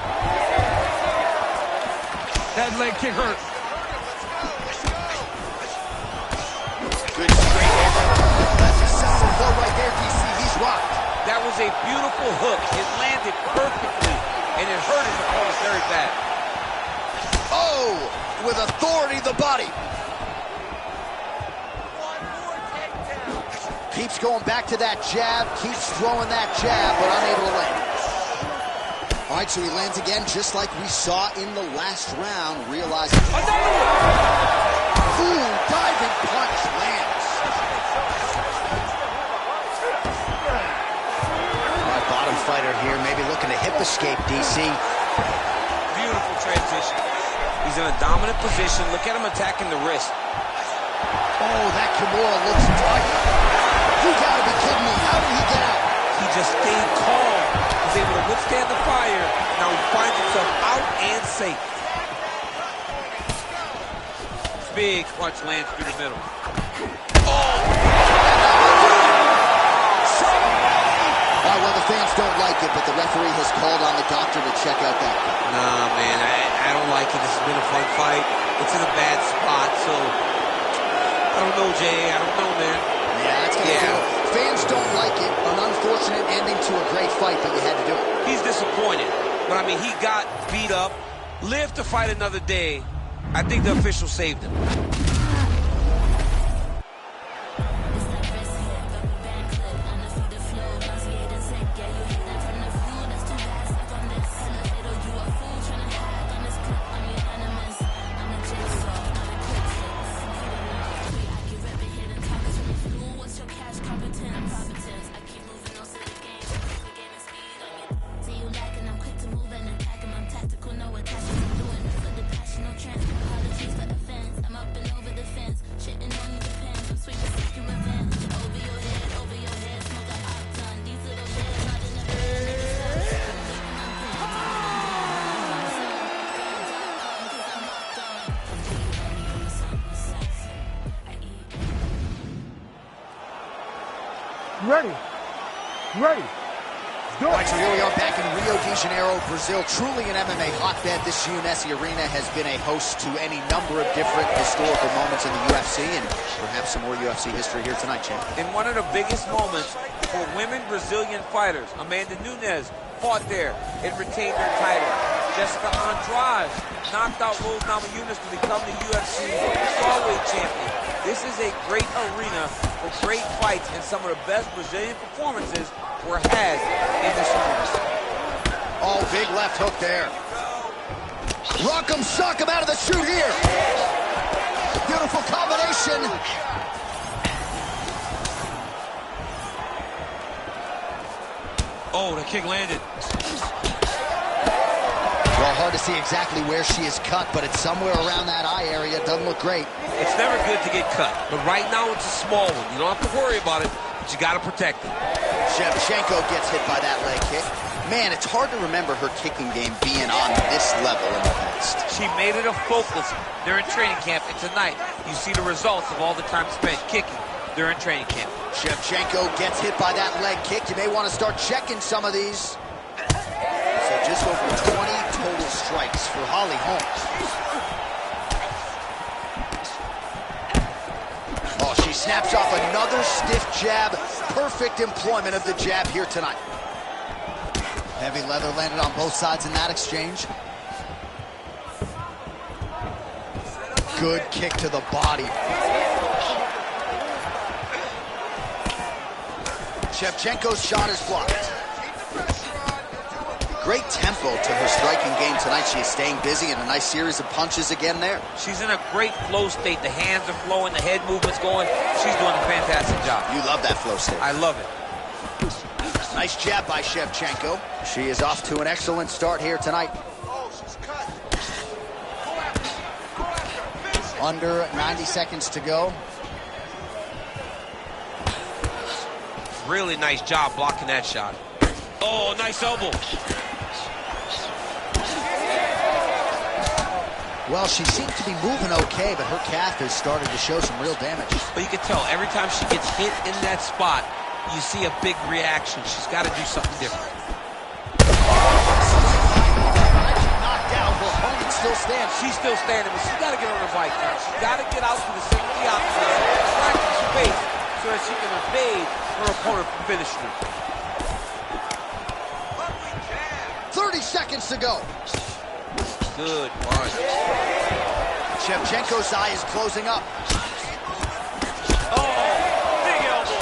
That leg kick hurt. Good straight hand. That's a solid blow right there, DC. He's rocked. That was a beautiful hook. It landed perfectly, and it hurt his opponent very bad. Oh, with authority, the body. Keeps going back to that jab, keeps throwing that jab, but unable to land. All right, so he lands again, just like we saw in the last round, realizing... Another one! Ooh, diving punch lands. All right, bottom fighter here, maybe looking to hip escape, DC. Beautiful transition. He's in a dominant position. Look at him attacking the wrist. Oh, that Kimura looks tight. You gotta be kidding me. How did he get out? He just stayed calm. He's able to withstand the fire. Now he finds himself out and safe. Big punch lands through the middle. Oh! Well, the fans don't like it, but the referee has called on the doctor to check out that. Nah, man, I don't like it. This has been a fun fight. It's in a bad spot, so I don't know, Jay. I don't know, man. Yeah, that's gonna do it. Fans don't like it. An unfortunate ending to a great fight, but you had to do it. He's disappointed. But, I mean, he got beat up, lived to fight another day. I think the official saved him. Ready. Ready. All right, so here we are back in Rio de Janeiro, Brazil. Truly an MMA hotbed. This UFC arena has been a host to any number of different historical moments in the UFC, and perhaps some more UFC history here tonight, champ. In one of the biggest moments for women Brazilian fighters, Amanda Nunes fought there and retained her title. Jessica Andrade knocked out Rose Namajunas to become the UFC strawweight champion. This is a great arena for great fights, and some of the best Brazilian performances were had in this arena. Oh, big left hook there. Rock him, shock him out of the chute here. Beautiful combination. Oh, the kick landed. Well, hard to see exactly where she is cut, but it's somewhere around that eye area. Doesn't look great. It's never good to get cut, but right now it's a small one. You don't have to worry about it, but you got to protect it. Shevchenko gets hit by that leg kick. Man, it's hard to remember her kicking game being on this level in the past. She made it a focus during training camp, and tonight you see the results of all the time spent kicking during training camp. Shevchenko gets hit by that leg kick. You may want to start checking some of these. So just over 20 total strikes for Holly Holmes. Oh, she snaps off another stiff jab. Perfect employment of the jab here tonight. Heavy leather landed on both sides in that exchange. Good kick to the body. Shevchenko's shot is blocked. Great tempo to her striking game tonight. She is staying busy and a nice series of punches again there. She's in a great flow state. The hands are flowing, the head movement's going. She's doing a fantastic job. You love that flow state. I love it. Nice jab by Shevchenko. She is off to an excellent start here tonight. Under 90 seconds to go. Really nice job blocking that shot. Oh, nice elbow. Well, she seemed to be moving okay, but her calf has started to show some real damage. But you can tell every time she gets hit in that spot, you see a big reaction. She's got to do something different. Knocked down, her opponent still stands. She's still standing, but she's got to get on her bike now. She's got to get out to the center of the opposite, distract the space so that she can evade her opponent from finishing her. 30 seconds to go. Good punch. Shevchenko's eye is closing up. Oh, big elbow.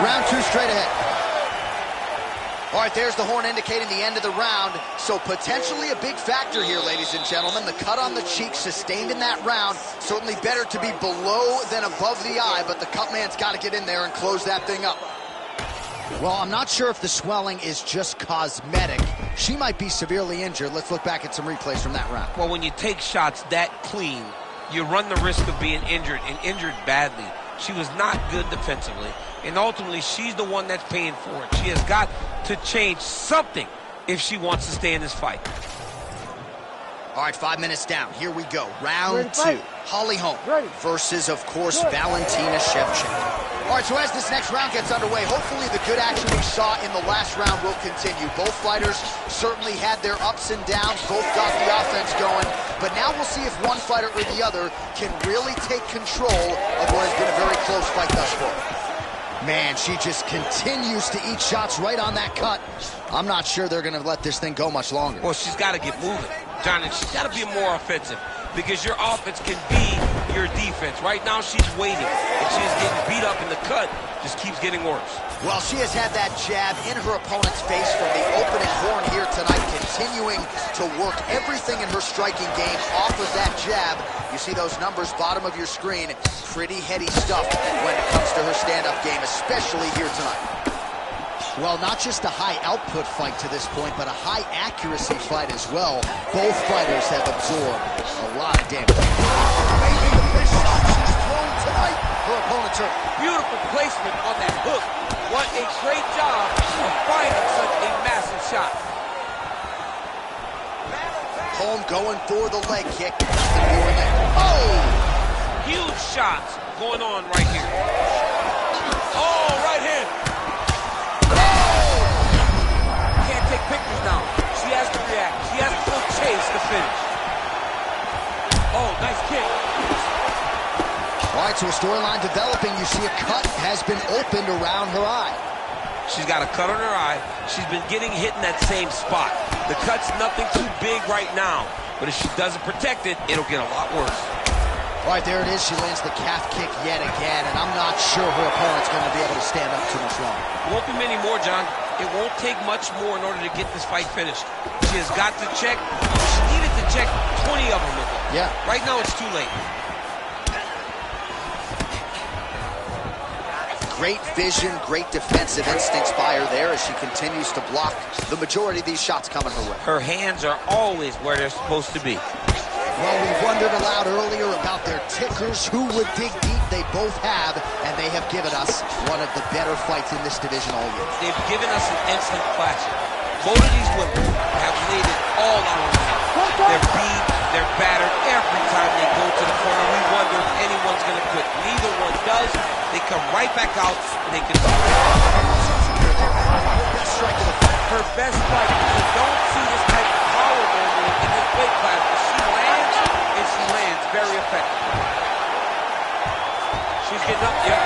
Round 2 straight ahead. All right, there's the horn indicating the end of the round. So potentially a big factor here, ladies and gentlemen. The cut on the cheek sustained in that round. Certainly better to be below than above the eye, but the cut man's got to get in there and close that thing up. Well, I'm not sure if the swelling is just cosmetic. She might be severely injured. Let's look back at some replays from that round. Well, when you take shots that clean, you run the risk of being injured, and injured badly. She was not good defensively, and ultimately she's the one that's paying for it. She has got to change something if she wants to stay in this fight. All right, 5 minutes down. Here we go. Round 2. Holly Holm versus, of course, Valentina Shevchenko. All right, so as this next round gets underway, hopefully the good action we saw in the last round will continue. Both fighters certainly had their ups and downs. Both got the offense going. But now we'll see if one fighter or the other can really take control of what has been a very close fight thus far. Man, she just continues to eat shots right on that cut. I'm not sure they're going to let this thing go much longer. Well, she's got to get moving, John, and she's got to be more offensive because your offense can be your defense. Right now, she's waiting, and she's getting beat up, and the cut just keeps getting worse. Well, she has had that jab in her opponent's face from the opening horn here tonight, continuing to work everything in her striking game off of that jab. You see those numbers, bottom of your screen. Pretty heady stuff when it comes to her stand-up game, especially here tonight. Well, not just a high-output fight to this point, but a high-accuracy fight as well. Both fighters have absorbed a lot of damage. Maybe the best shot she's thrown tonight. Her opponent's hurt. Beautiful placement on that hook. What a great job of finding such a massive shot. Holm going for the leg kick. Nothing doing there. Oh! Huge shots going on right here. Oh, right hand. Can't take pictures now. She has to react. She has to go chase the finish. Oh, nice kick. All right, so a storyline developing. You see a cut has been opened around her eye. She's got a cut on her eye. She's been getting hit in that same spot. The cut's nothing too big right now, but if she doesn't protect it, it'll get a lot worse. All right, there it is. She lands the calf kick yet again, and I'm not sure her opponent's going to be able to stand up too much longer. It won't be many more, John. It won't take much more in order to get this fight finished. She has got to check. She needed to check 20 of them with her. Yeah. Right now, it's too late. Great vision, great defensive instincts by her there as she continues to block the majority of these shots coming her way. Her hands are always where they're supposed to be. Well, we wondered aloud earlier about their tickers, who would dig deep. They both have, and they have given us one of the better fights in this division all year. They've given us an instant classic. Both of these women have laid it all out on the line. They're beat, they're battered every time they go to the corner. We wonder if anyone's going to quit. Neither one does. They come right back out, and they can. Her best fight. You don't see this type of power normally in this weight class. But she lands, and she lands very effectively. She's getting up, yeah.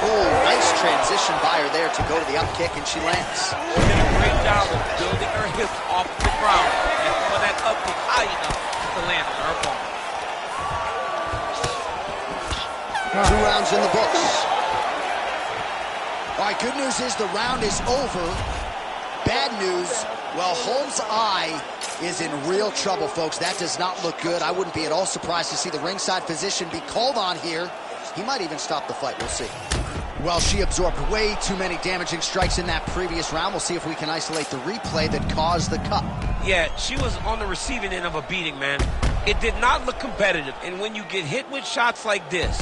Oh, nice transition by her there to go to the up kick, and she lands. She did a great job of building her hips off the ground and throwing that up kick high enough to land on her opponent. 2 rounds in the books. All right, good news is the round is over. Bad news, well, Holmes' eye is in real trouble, folks. That does not look good. I wouldn't be at all surprised to see the ringside physician be called on here. He might even stop the fight. We'll see. Well, she absorbed way too many damaging strikes in that previous round. We'll see if we can isolate the replay that caused the cut. Yeah, she was on the receiving end of a beating, man. It did not look competitive. And when you get hit with shots like this,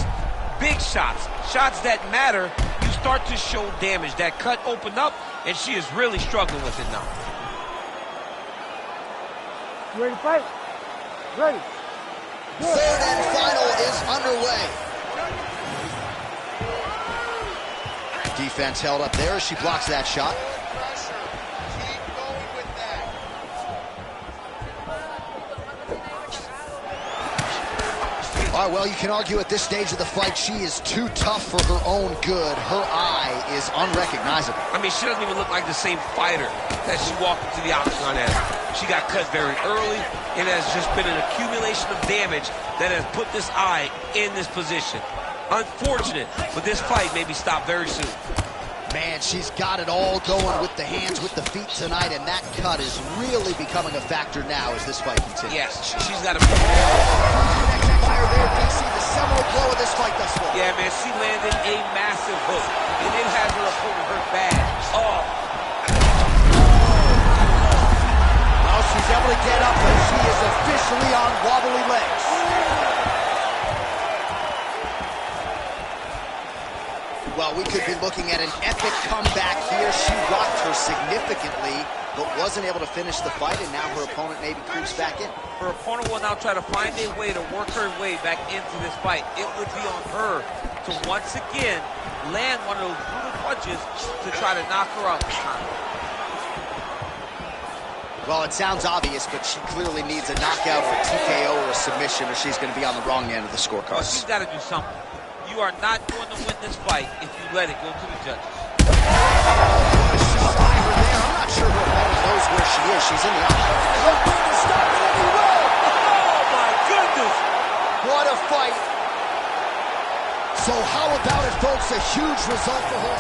big shots, shots that matter, you start to show damage. That cut opened up, and she is really struggling with it now. You ready to fight? Ready. Good. Third and final is underway. Defense held up there as she blocks that shot. Pressure. Keep going with that. All right, well, you can argue at this stage of the fight she is too tough for her own good. Her eye is unrecognizable. I mean, she doesn't even look like the same fighter that she walked into the octagon as. She got cut very early, and it has just been an accumulation of damage that has put this eye in this position. Unfortunate, but this fight may be stopped very soon. Man, she's got it all going with the hands, with the feet tonight, and that cut is really becoming a factor now as this fight continues. Yes, she's got a... There, DC, the seminal blow of this fight thus far. Yeah, man, she landed a massive hook, and it has her opponent hurt bad. Oh. Well, she's able to get up, but she is officially on wobbly legs. Well, we could be looking at an epic comeback here. She rocked her significantly, but wasn't able to finish the fight, and now her opponent maybe creeps back in. Her opponent will now try to find a way to work her way back into this fight. It would be on her to once again land one of those brutal punches to try to knock her out this time. Well, it sounds obvious, but she clearly needs a knockout or a TKO or a submission, or she's going to be on the wrong end of the scorecard. Well, she's got to do something. You are not going to win this fight if you let it go to the judges. She's got her there. I'm not sure her opponent knows where she is. She's in the octagon. Oh, my goodness! What a fight. So how about it, folks? A huge result for her.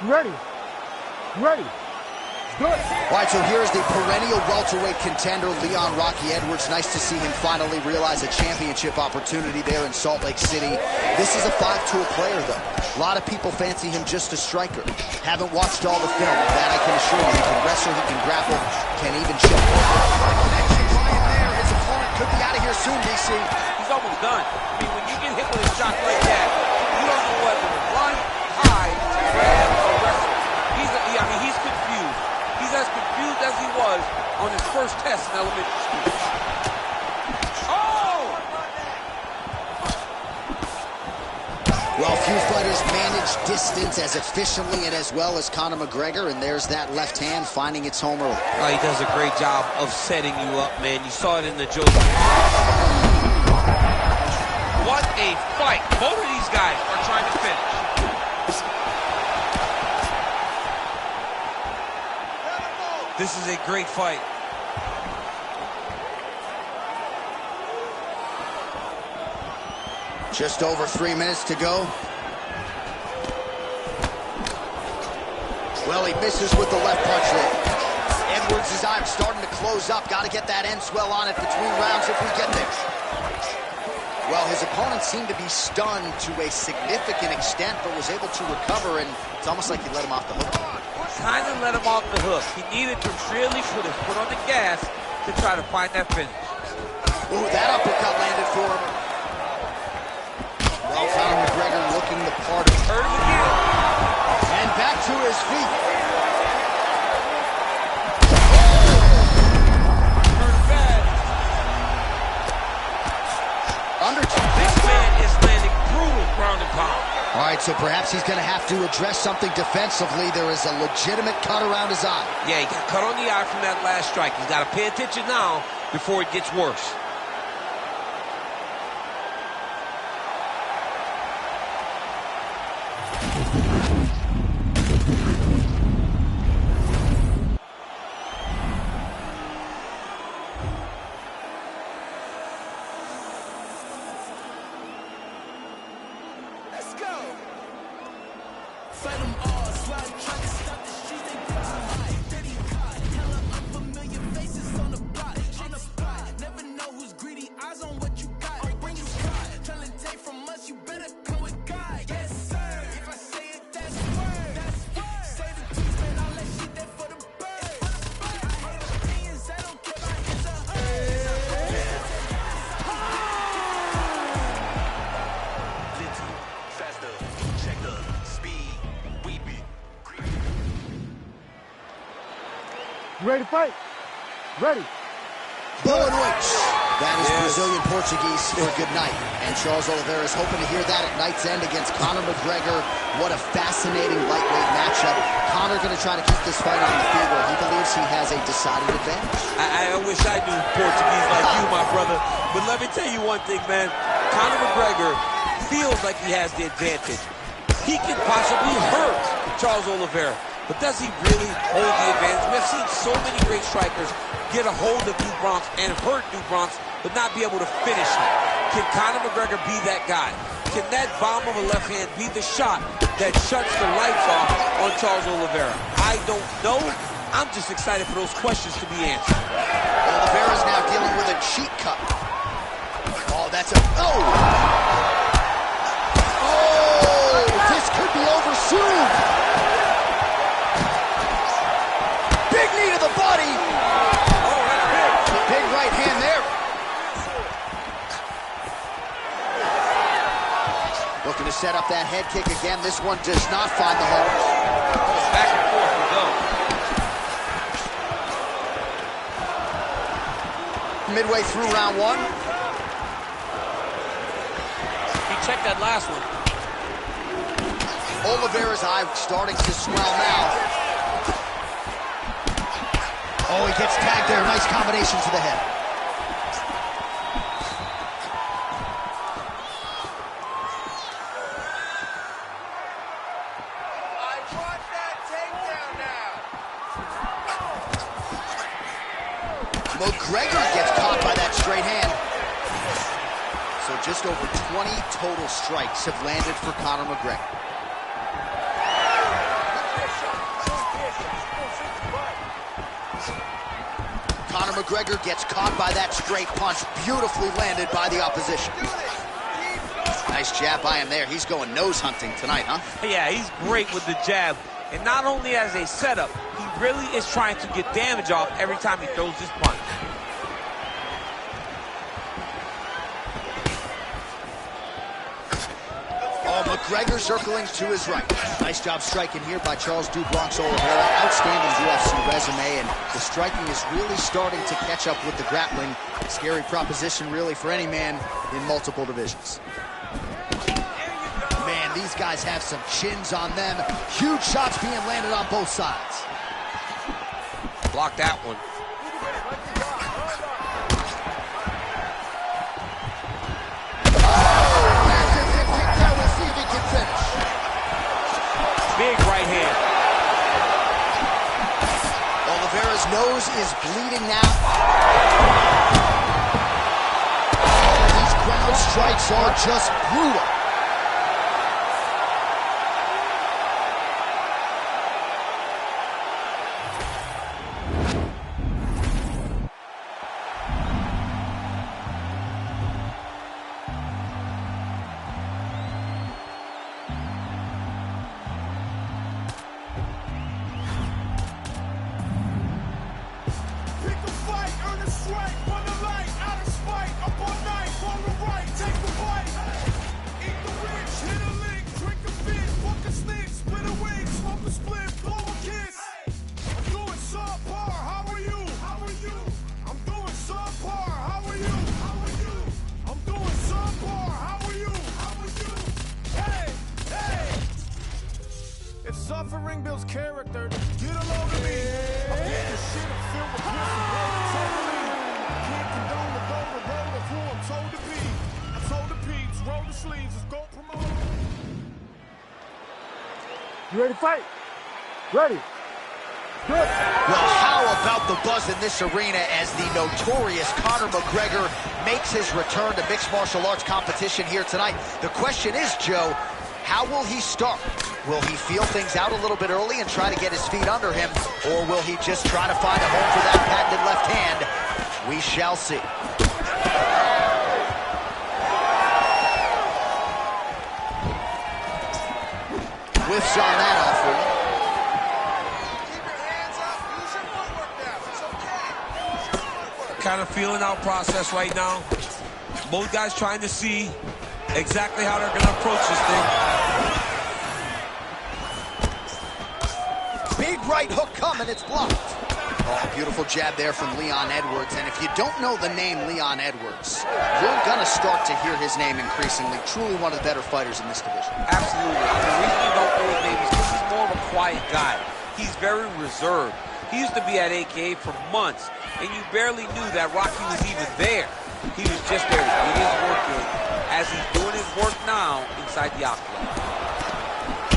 Ready. Ready. Good. All right, so here's the perennial welterweight contender, Leon Rocky Edwards. Nice to see him finally realize a championship opportunity there in Salt Lake City. This is a 5-tool player, though. A lot of people fancy him just a striker. Haven't watched all the film. That I can assure you. He can wrestle, he can grapple, can even choke. Connection right there. His opponent could be out of here soon, DC. He's almost done. I mean, when you get hit with a shot like that, you don't know whether to run, hide, grab, or wrestle. He's confused. He's as confused as he was on his first test in elementary school. Oh! Well, few fighters manage distance as efficiently and as well as Conor McGregor, and there's that left hand finding its home early. Oh, he does a great job of setting you up, man. You saw it in the Joe. What a fight. Both of these guys are trying to finish. This is a great fight. Just over 3 minutes to go. Well, he misses with the left punch there. Edwards' eye starting to close up. Got to get that end swell on it between rounds if we get there. Well, his opponent seemed to be stunned to a significant extent, but was able to recover, and it's almost like he let him off the hook. Kind of let him off the hook. He needed to really put his foot on the gas to try to find that finish. Ooh, that uppercut landed for him. Well, Conor McGregor looking the part. Hurt him again. And back to his feet. Hurt bad. This man is landing brutal ground and pound. All right, so perhaps he's going to have to address something defensively. There is a legitimate cut around his eye. Yeah, he got cut on the eye from that last strike. He's got to pay attention now before it gets worse. Let's go. Fight them all, slide, try to stop the streets, they get too high. Dirty caught, hella unfamiliar faces on the block, on the spot. Never know who's greedy, eyes on what you got. Bring you spot, trying to take from us, you better come with God. Yes, sir. If I say it, that's word. That's word. Say the tweets, man, all that shit there for the birds. I hate opinions, I don't care about his or hers. Faster, check the speed, we be. You ready to fight? Ready. Boa noite. That is Brazilian Portuguese for good night. And Charles Oliveira is hoping to hear that at night's end against Conor McGregor. What a fascinating lightweight matchup. Conor going to try to keep this fight on the feet where he believes he has a decided advantage. I wish I knew Portuguese like you, my brother. But let me tell you one thing, man. Conor McGregor feels like he has the advantage. He can possibly hurt Charles Oliveira. But does he really hold the advantage? We've seen so many great strikers get a hold of Du Bronx and hurt Du Bronx, but not be able to finish him. Can Conor McGregor be that guy? Can that bomb of a left hand be the shot that shuts the lights off on Charles Oliveira? I don't know. I'm just excited for those questions to be answered. Oliveira's now dealing with a cheek cut. Oh, that's a... Oh! Oh! This could be over soon! Big knee to the body! Oh, that's big. Big right hand there. Looking to set up that head kick again. This one does not find the hole. Back and forth we go. Midway through round one. He checked that last one. Oliveira's eye starting to swell now. Oh, he gets tagged there. Nice combination to the head. I want that takedown now. McGregor gets caught by that straight hand. So just over 20 total strikes have landed for Conor McGregor. Conor McGregor gets caught by that straight punch, beautifully landed by the opposition. Nice jab by him there. He's going nose hunting tonight, huh? Yeah, he's great with the jab. And not only as a setup, he really is trying to get damage off every time he throws his punch. Oh, McGregor circling to his right. Nice job striking here by Charles Du Bronx Oliveira. Outstanding UFC resume, and the striking is really starting to catch up with the grappling. Scary proposition, really, for any man in multiple divisions. Man, these guys have some chins on them. Huge shots being landed on both sides. Block that one. Big right hand. Oliveira's nose is bleeding now. These ground strikes are just brutal. If suffering builds character, get a load of me. I'm getting shit filled with wisdom, totally. I can't condone the golden road of who I'm told to be. I told the peeps, roll the sleeves, let's go promote. You ready to fight? Ready. Good. Well, how about the buzz in this arena as the notorious Conor McGregor makes his return to mixed martial arts competition here tonight? The question is, Joe, how will he start? Will he feel things out a little bit early and try to get his feet under him, or will he just try to find a home for that patented left hand? We shall see. Whiffs on that offering. Kind of feeling out process right now. Both guys trying to see exactly how they're going to approach this thing. Big right hook coming, it's blocked. Oh, beautiful jab there from Leon Edwards. And if you don't know the name Leon Edwards, you're going to start to hear his name increasingly. Truly one of the better fighters in this division. Absolutely. And the reason you don't know his name is because he's more of a quiet guy. He's very reserved. He used to be at AKA for months, and you barely knew that Rocky was even there. He was just there to get his work in, as he's doing his work now inside the octagon.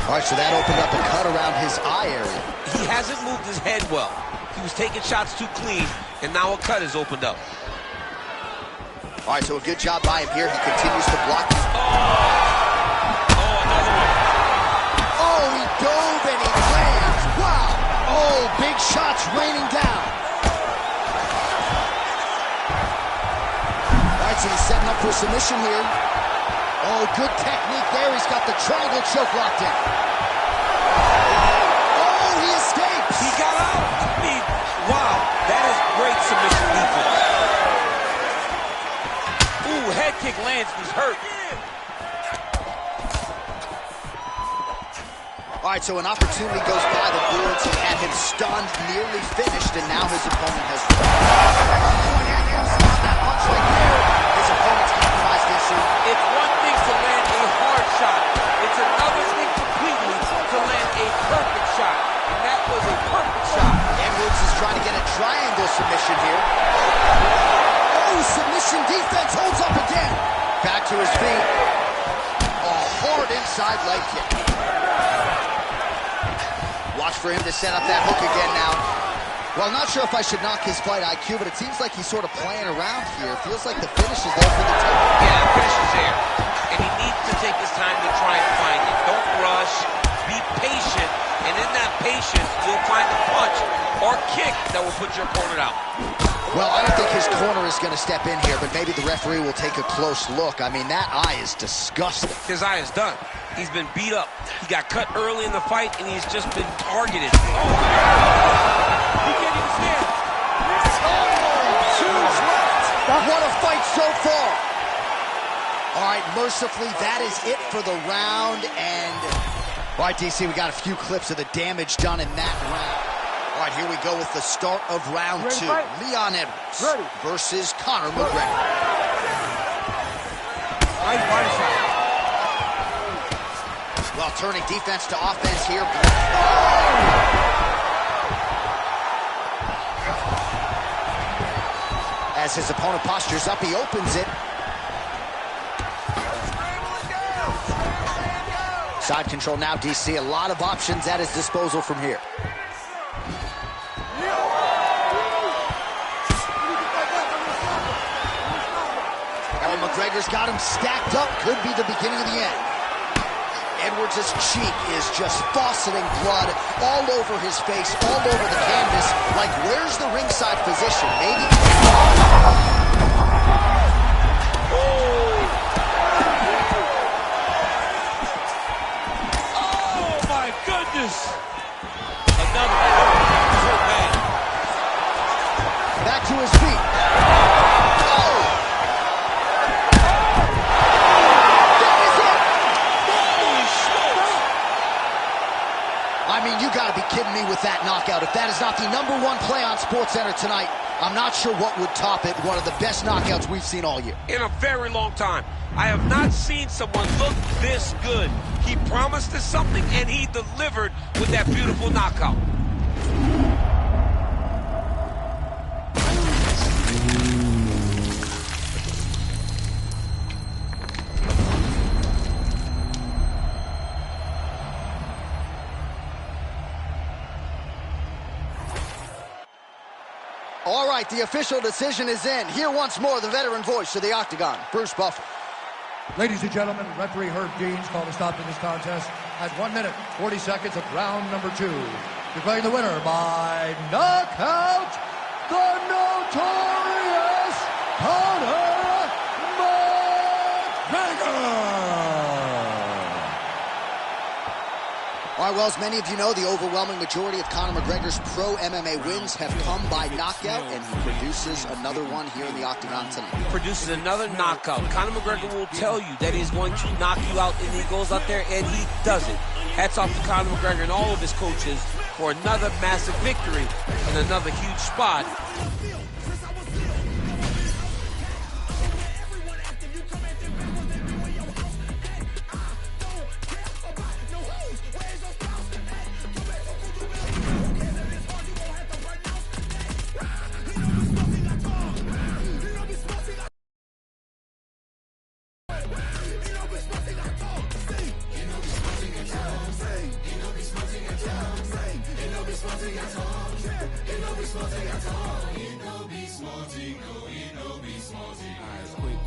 All right, so that opened up a cut around his eye area. He hasn't moved his head well. He was taking shots too clean, and now a cut has opened up. All right, so a good job by him here. He continues to block. Oh, another one. Oh, he dove and he lands. Wow. Oh, big shots raining down. All right, so he's setting up for submission here. Oh, good technique there. He's got the triangle choke locked in. Oh, he escapes. He got out. I mean, wow, that is great submission defense. Ooh, head kick lands. He's hurt. All right, so an opportunity goes by the boards. He had him stunned, nearly finished, and now his opponent has that punch right there. His opponent's compromised this. It's one thing to land a hard shot. It's another thing completely to land a perfect shot. And that was a perfect shot. Edwards is trying to get a triangle submission here. Oh, submission defense holds up again. Back to his feet. A hard inside leg kick. Watch for him to set up that hook again now. Well, I'm not sure if I should knock his fight IQ, but it seems like he's sort of playing around here. Feels like the finish is there for the tape. Yeah, the finish is there. And he needs to take his time to try and find it. Don't rush. Be patient. And in that patience, you'll find a punch or kick that will put your opponent out. Well, I don't think his corner is going to step in here, but maybe the referee will take a close look. I mean, that eye is disgusting. His eye is done. He's been beat up. He got cut early in the fight, and he's just been targeted. Oh, he can't even stand. What a fight so far. All right, mercifully, that is it for the round. And, all right, DC, we got a few clips of the damage done in that round. All right, here we go with the start of round two. Leon Edwards versus Conor McGregor. Nice body shot. Well, turning defense to offense here. As his opponent postures up, he opens it. Side control now, DC. A lot of options at his disposal from here. Oh, McGregor's got him stacked up. Could be the beginning of the end. Edwards' cheek is just fauceting blood all over his face, all over the canvas. Like, where's the ringside physician? Maybe. Oh, my goodness. Another one. Back to his feet. I I mean, you gotta be kidding me with that knockout. If that is not the #1 play on SportsCenter tonight, I'm not sure what would top it. One of the best knockouts we've seen all year. In a very long time. I have not seen someone look this good. He promised us something, and he delivered with that beautiful knockout. All right, the official decision is in. Here once more, the veteran voice of the Octagon, Bruce Buffer. Ladies and gentlemen, referee Herb Dean's called a stop to this contest at 1 minute, 40 seconds of round number 2. Declaring the winner by knockout, the notorious Conor McGregor! All right, well, as many of you know, the overwhelming majority of Conor McGregor's pro MMA wins have come by knockout, and he produces another one here in the Octagon tonight. He produces another knockout. Conor McGregor will tell you that he's going to knock you out, and he goes out there and he does it. Hats off to Conor McGregor and all of his coaches for another massive victory and another huge spot.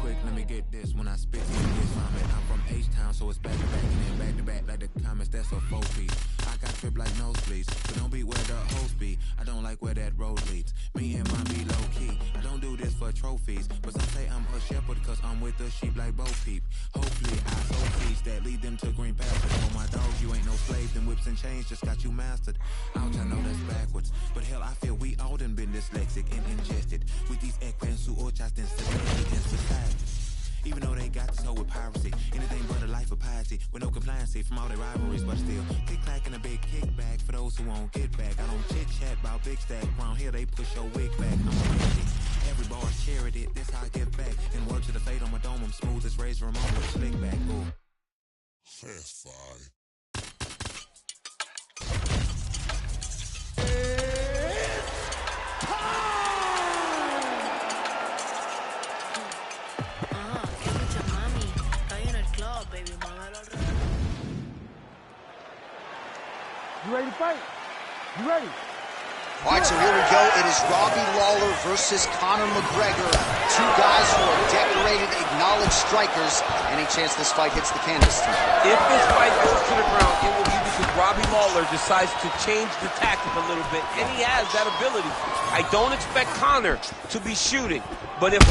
Quick, let me get this. When I spit this vomit, I'm from H-Town, so it's back to back and then back to back like the comments. That's a 4-piece. I got trip like nosebleeds, but don't be where the host be. I don't like where that road leads. Me and mine be low key. I don't do this for trophies, but some say I'm a shepherd cause I'm with the sheep like Bo Peep. Hopefully I sow seeds that lead them to green pastures. For my dogs, you ain't no slave. Them whips and chains just got you mastered. Ouch, I know that's backwards, but hell, I feel we all done been dyslexic and ingested with these equins who orchas and even though they got this hoe with piracy, anything but a life of piety, with no compliancy from all their rivalries, but still, click-clack and a big kickback for those who won't get back. I don't chit-chat about big stack, around here they push your wig back. I'm crazy. Every bar's charity, this how I get back. And word to the fate on my dome, I'm smooth as Razor Ramon with a slick back. Ooh. Fast five. You ready to fight? You ready? All right, so here we go. It is Robbie Lawler versus Conor McGregor. Two guys who are decorated, acknowledged strikers. Any chance this fight hits the canvas tonight? If this fight goes to the ground, it will be because Robbie Lawler decides to change the tactic a little bit, and he has that ability. I don't expect Conor to be shooting, but if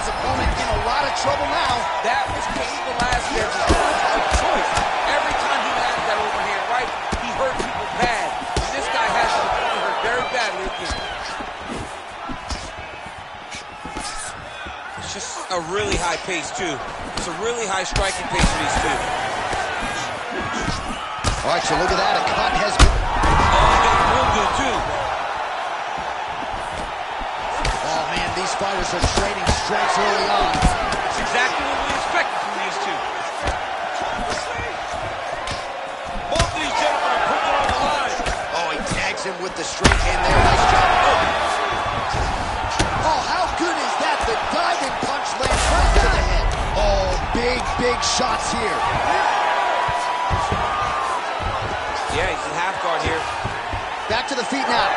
his opponent in a lot of trouble now. That was Cain Velasquez's choice. Every time he landed that overhand right, he hurt people bad. This guy has to be hurt very badly again. It's just a really high pace, too. It's a really high striking pace for these two. All right, so look at that. A cut has been... Oh, he got real good, too. Oh, man, these fighters are trading strikes early on. It's exactly what we expected from these two. Both of these gentlemen are putting it on the line. Oh, he tags him with the straight hand there. Nice job. Oh, how good is that? The diving punch lands right to the head. Oh, big shots here. Yeah, he's in half guard here. Back to the feet now.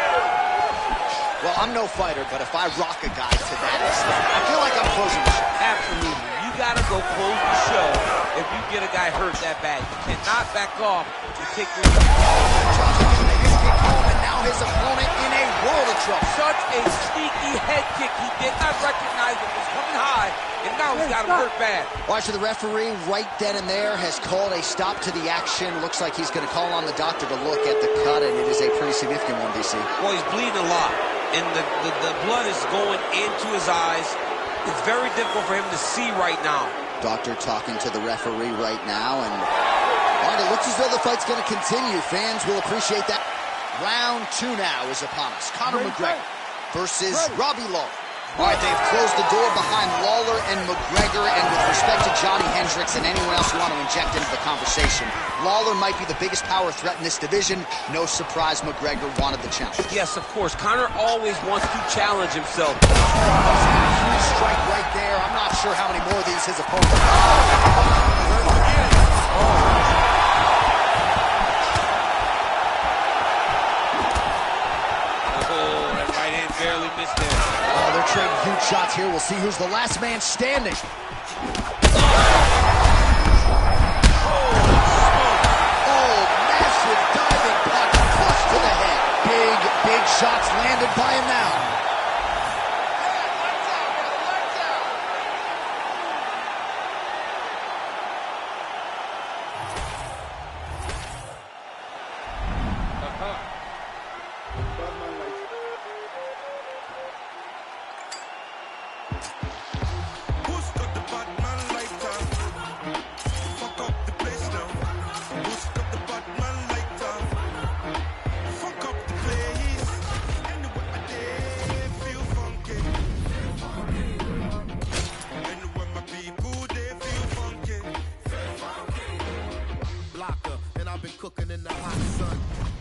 Well, I'm no fighter, but if I rock a guy to that extent, I feel like I'm closing the show. Absolutely. You gotta go close the show if you get a guy hurt that bad. You cannot back off and take your... His kick home, and now his opponent in a world of trouble. Such a sneaky head kick. He did not recognize it was coming high, and now he's got him hurt bad. Watch, the referee right then and there has called a stop to the action. Looks like he's going to call on the doctor to look at the cut, and it is a pretty significant one, DC. Well, he's bleeding a lot, and the blood is going into his eyes. It's very difficult for him to see right now. Doctor talking to the referee right now, and All right, it looks as though the fight's going to continue. Fans will appreciate that. Round 2 now is upon us. Conor McGregor versus Robbie Lawler. All right, they've closed the door behind Lawler and McGregor, and with respect to Johnny Hendricks and anyone else who want to inject into the conversation, Lawler might be the biggest power threat in this division. No surprise McGregor wanted the challenge. Yes, of course. Conor always wants to challenge himself. Huge strike right there. I'm not sure how many more of these his opponent. That right hand barely missed there. Oh, they're trading huge shots here. We'll see who's the last man standing. Oh, massive diving punch, flush to the head. Big shots landed by him now. Cooking in the hot sun.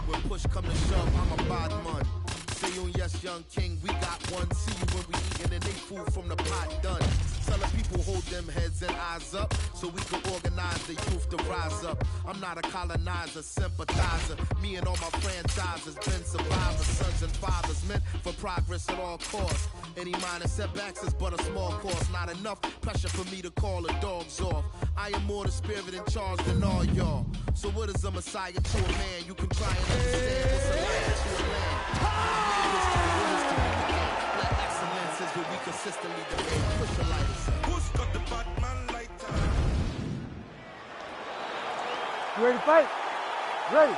When push come to shove, I'm a bad man. Say you yes, young king, we got one. See you when we eating and they food from the pot done. Telling people hold them heads and eyes up so we can organize the youth to rise up. I'm not a colonizer, sympathizer. Me and all my franchises been survivors, sons and fathers meant for progress at all costs. Any minor setbacks is but a small cost. Not enough pressure for me to call the dogs off. I am more the spirit in charge than all y'all. So what is a messiah to a man? You can try and understand what's a lion to a land. Black excellence is what we consistently demand. Push the lighters up. Who's got the Batman lighter? You ready to fight? Ready.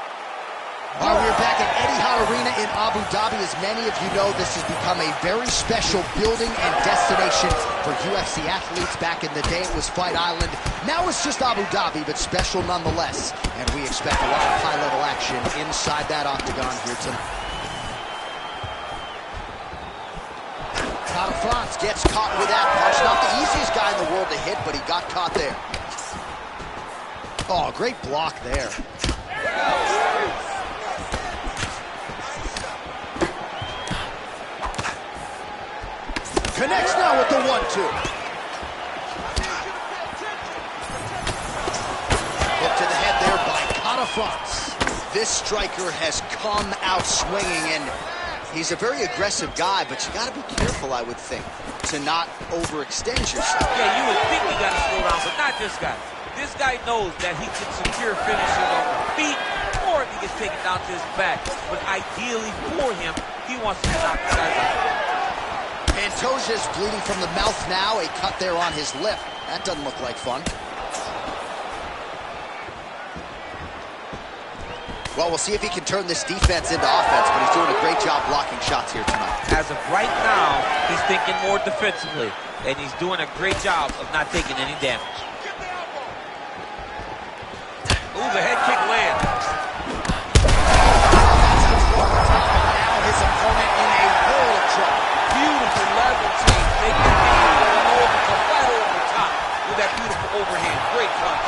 All right, we're back at Etihad Arena in Abu Dhabi. As many of you know, this has become a very special building and destination for UFC athletes. Back in the day, it was Fight Island. Now it's just Abu Dhabi, but special nonetheless. And we expect a lot of high-level action inside that octagon here tonight. Conor Franz gets caught with that punch. Not the easiest guy in the world to hit, but he got caught there. Oh, great block there. Connects now with the 1-2. Hook to the head there by Conor Franz. This striker has come out swinging, and he's a very aggressive guy, but you got to be careful, I would think, to not overextend yourself. Yeah, you would think you got to slow down, but not this guy. This guy knows that he can secure finishes on the feet, or if he gets taken down to his back. But ideally for him, he wants to knock the guys out. Pantoja's bleeding from the mouth now, a cut there on his lip. That doesn't look like fun. Well, we'll see if he can turn this defense into offense, but he's doing a great job blocking shots here tonight. As of right now, he's thinking more defensively, and he's doing a great job of not taking any damage. Ooh, the head kick lands. Now his opponent in a world of trouble. Beautiful level change, making him come right over the top with that beautiful overhand. Great punch.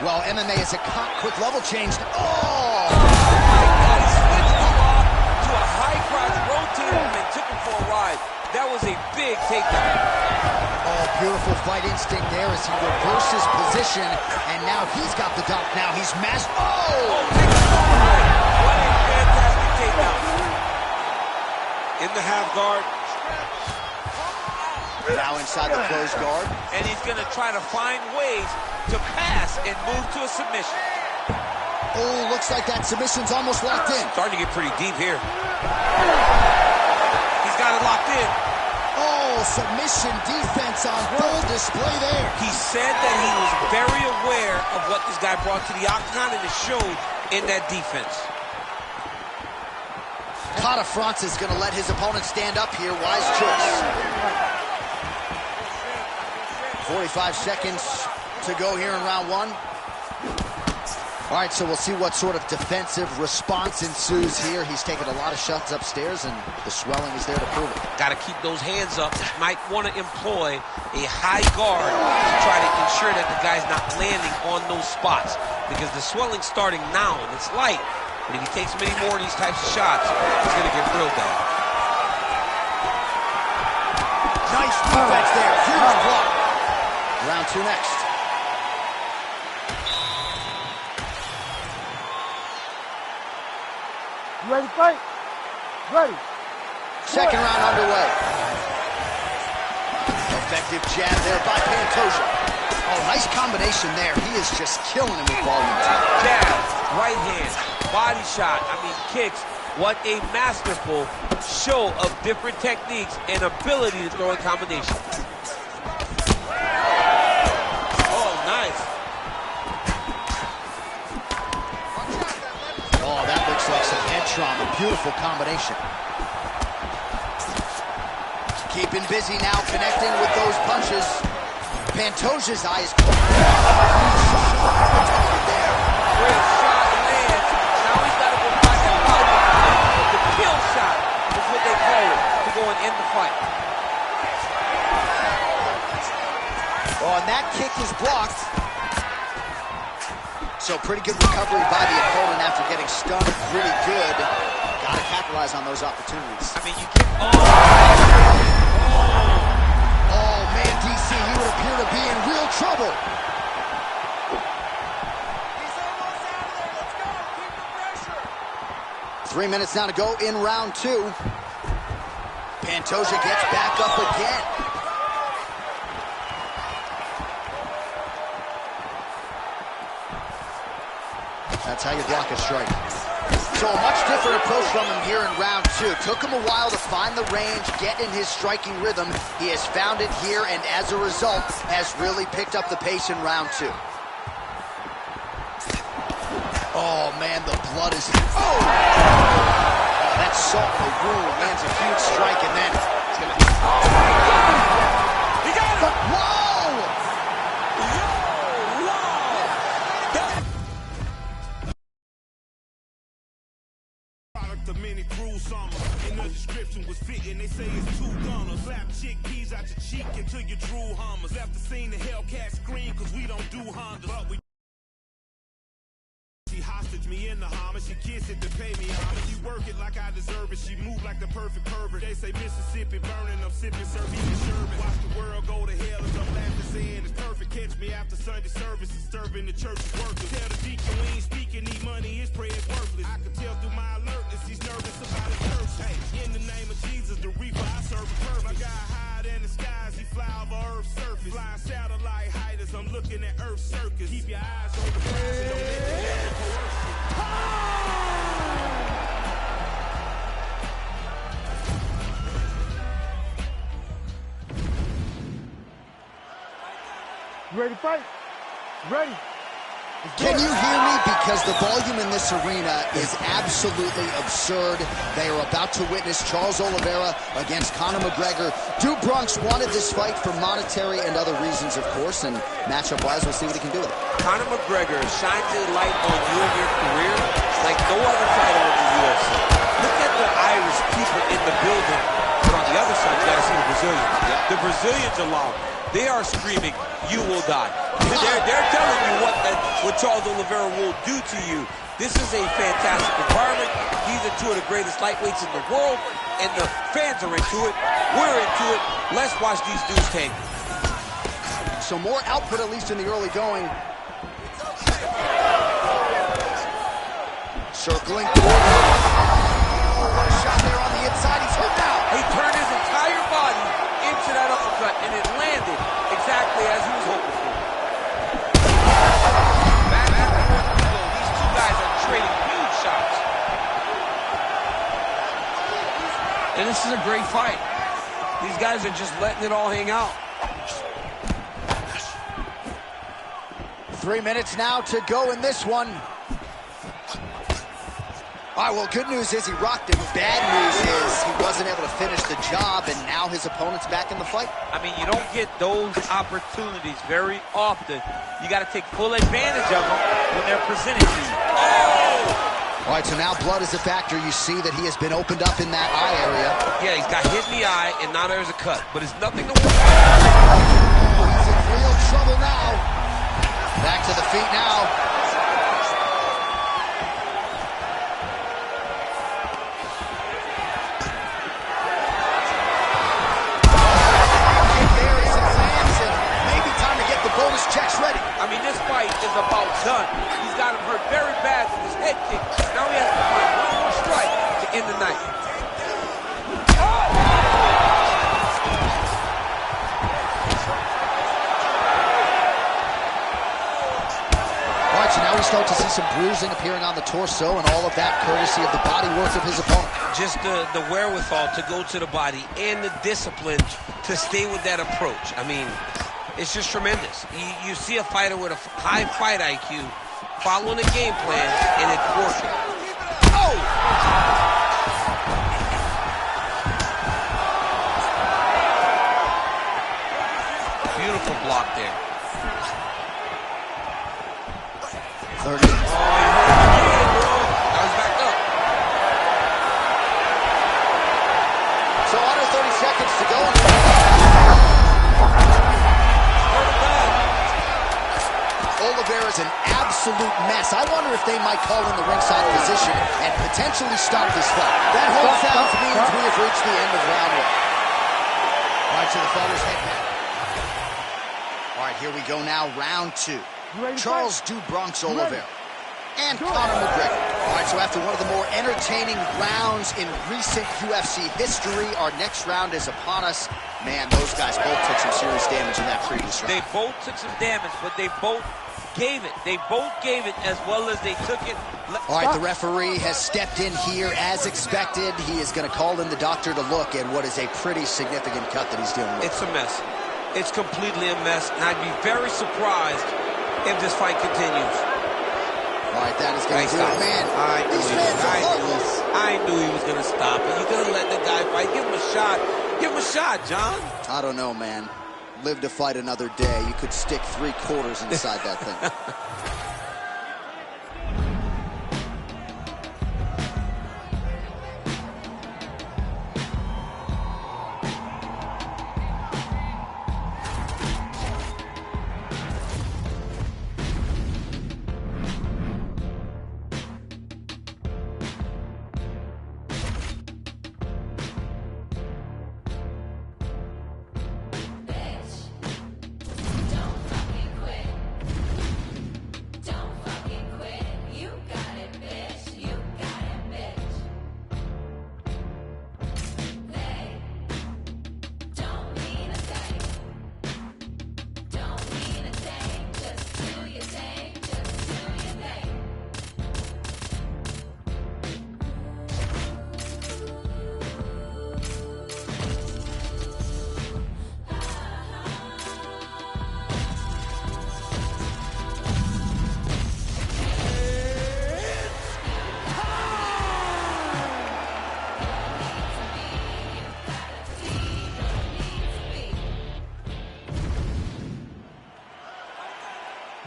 Well, MMA is a quick level change. Oh! Oh my God, he switched him off to a high crotch, rotated him and took him for a ride. That was a big takedown. Oh, beautiful fight instinct there as he reverses position, and now he's got the dump. Now he's mashed. Oh! What a fantastic takedown. In the half guard. Now inside the closed guard. And he's going to try to find ways to pass and move to a submission. Oh, looks like that submission's almost locked in. Starting to get pretty deep here. He's got it locked in. Oh, submission defense on full display there. He said that he was very aware of what this guy brought to the octagon, and it showed in that defense. Conor Franz is going to let his opponent stand up here. Wise choice. 45 seconds to go here in round one. All right, so we'll see what sort of defensive response ensues here. He's taken a lot of shots upstairs, and the swelling is there to prove it. Got to keep those hands up. Might want to employ a high guard to try to ensure that the guy's not landing on those spots, because the swelling's starting now, and it's light. But if he takes many more of these types of shots, it's going to get real bad. Nice defense there. Huge block. Round two next. You ready to fight? Ready. Second round underway. Effective jab there by Pantoja. Oh, nice combination there. He is just killing him with volume. Jab, right hand, body shot, kicks. What a masterful show of different techniques and ability to throw in combination. Oh, nice. Oh, that looks like some head trauma. Beautiful combination. Keeping busy now, connecting with those punches. Pantoja's eyes closed. Great shot lands. Now he's got to go back and fight. The kill shot is what they call it, to go and end the fight. Oh, and that kick is blocked. So pretty good recovery by the opponent after getting stunned really good. Got to capitalize on those opportunities. You can... Oh, man, DC, he would appear to be in real trouble. He's almost out of there. Let's go. Keep the pressure. 3 minutes now to go in round two. Pantoja gets back up again. That's how you block a strike. So a much different approach from him here in round two. Took him a while to find the range, get in his striking rhythm. He has found it here, and as a result, has really picked up the pace in round two. Oh, man, the blood is... Oh! That salt in the wound lands a huge strike, and then... He got it! Whoa! The mini cruise summer. In the description was fitting. They say it's 2 gunners. Slap chickpeas out your cheek until you drew hummers. Left the scene, the Hellcat scream, cause we don't do Hondas. But we... She hostage me in the Hummer. She kiss it to pay me homage. She work it like I deserve it. She move like the perfect pervert. They say Mississippi burning. I'm sipping, serving sherbet. Watch the world go to hell as I'm laughing, saying it's perfect. Catch me after Sunday service, disturbing the church's workers. Tell the deacon we ain't speaking, need money, his prayer is worthless. I can tell through my alertness, he's nervous about his church. Hey, in the name of Jesus, the reaper, I serve a purpose. My guy higher than the skies, he fly over Earth's surface. Flying satellite height as I'm looking at Earth's circus. Keep your eyes on the prize and don't let the devil coerce you. You ready to fight? Ready. Can you hear me? Because the volume in this arena is absolutely absurd. They are about to witness Charles Oliveira against Conor McGregor. Duke Bronx wanted this fight for monetary and other reasons, of course, and matchup-wise, we'll see what he can do with it. Conor McGregor shines a light on you and your career like no other fighter in the UFC. Look at the Irish people in the building. But on the other side, you got to see the Brazilians. The Brazilians alone, they are screaming, "You will die." They're telling you what Charles Oliveira will do to you. This is a fantastic environment. These are 2 of the greatest lightweights in the world, and the fans are into it. We're into it. Let's watch these dudes tank. So more output, at least in the early going. Circling. Oh, what a shot there on the inside. He's hurt now. He turned his entire body into that uppercut, and it landed exactly as he was hoping for. Back and forth we go. These 2 guys are trading huge shots. And this is a great fight. These guys are just letting it all hang out. 3 minutes now to go in this one. All right, well, good news is he rocked him. Bad news is he wasn't able to finish the job, and now his opponent's back in the fight. I mean, you don't get those opportunities very often. You got to take full advantage of them when they're presented to you. All right, so now blood is a factor. You see that he has been opened up in that eye area. Yeah, he's got hit in the eye, and now there's a cut. But it's nothing to worry Oh, he's in real trouble now. Back to the feet now. Checks ready. I mean, this fight is about done. He's got him hurt very bad with his head kick. Now he has to find one more strike to end the night. All right, so now we start to see some bruising appearing on the torso, and all of that courtesy of the body work of his opponent. Just the wherewithal to go to the body and the discipline to stay with that approach. I mean, it's just tremendous. You see a fighter with a high fight IQ following a game plan, and it's working. Oh! Beautiful block there. 30. Oh, he hurt him again, bro. Now he's back up. So under 30 seconds to go. Oliveira's an absolute mess. I wonder if they might call in the ringside physician and potentially stop this fight. That whole sounds means we have reached the end of round one. All right, so the fighters head back. All right, here we go now, round two. Charles Du Bronx Oliveira and Conor McGregor. All right, so after one of the more entertaining rounds in recent UFC history, our next round is upon us. Man, those guys both took some serious damage in that previous round. They both took some damage, but they both gave it. They both gave it as well as they took it. All right, the referee has stepped in here as expected. He is going to call in the doctor to look at what is a pretty significant cut that he's dealing with. It's a mess. It's completely a mess, and I'd be very surprised if this fight continues. All right, that is going to do it, man. I knew he was going to stop it. You're going to let the guy fight. Give him a shot. Give him a shot, John. I don't know, man. Live to fight another day. You could stick 3/4 inside that thing.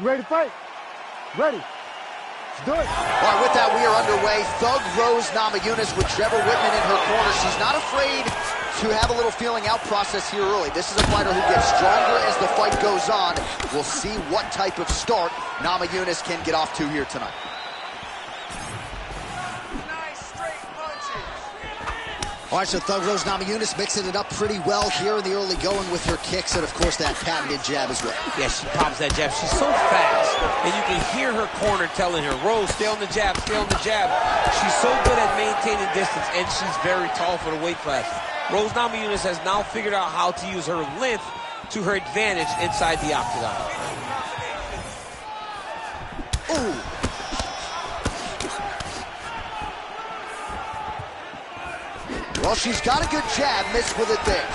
You ready to fight? Ready. Let's do it. All right, with that, we are underway. Thug Rose Namajunas with Trevor Whitman in her corner. She's not afraid to have a little feeling out process here early. This is a fighter who gets stronger as the fight goes on. We'll see what type of start Namajunas can get off to here tonight. All right, so Thug Rose Namajunas mixing it up pretty well here in the early going with her kicks and, of course, that patented jab as well. Yeah, she pops that jab. She's so fast, and you can hear her corner telling her, Rose, stay on the jab, stay on the jab. She's so good at maintaining distance, and she's very tall for the weight class. Rose Namajunas has now figured out how to use her length to her advantage inside the octagon. Ooh. Well, she's got a good jab, missed with it there.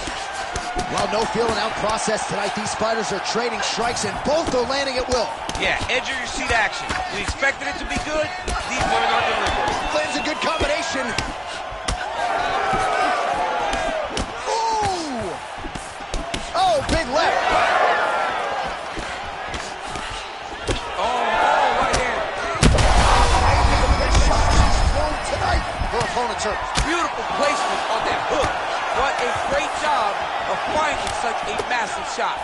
Well, no feeling out process tonight. These fighters are trading strikes, and both are landing at will. Yeah, edge of your seat action. We expected it to be good. These women are delivering. Lands a good combination. Ooh! Oh, big left. Right hand. Tonight, her opponent's hurt. Beautiful placement on that hook. What a great job of finding such a massive shot.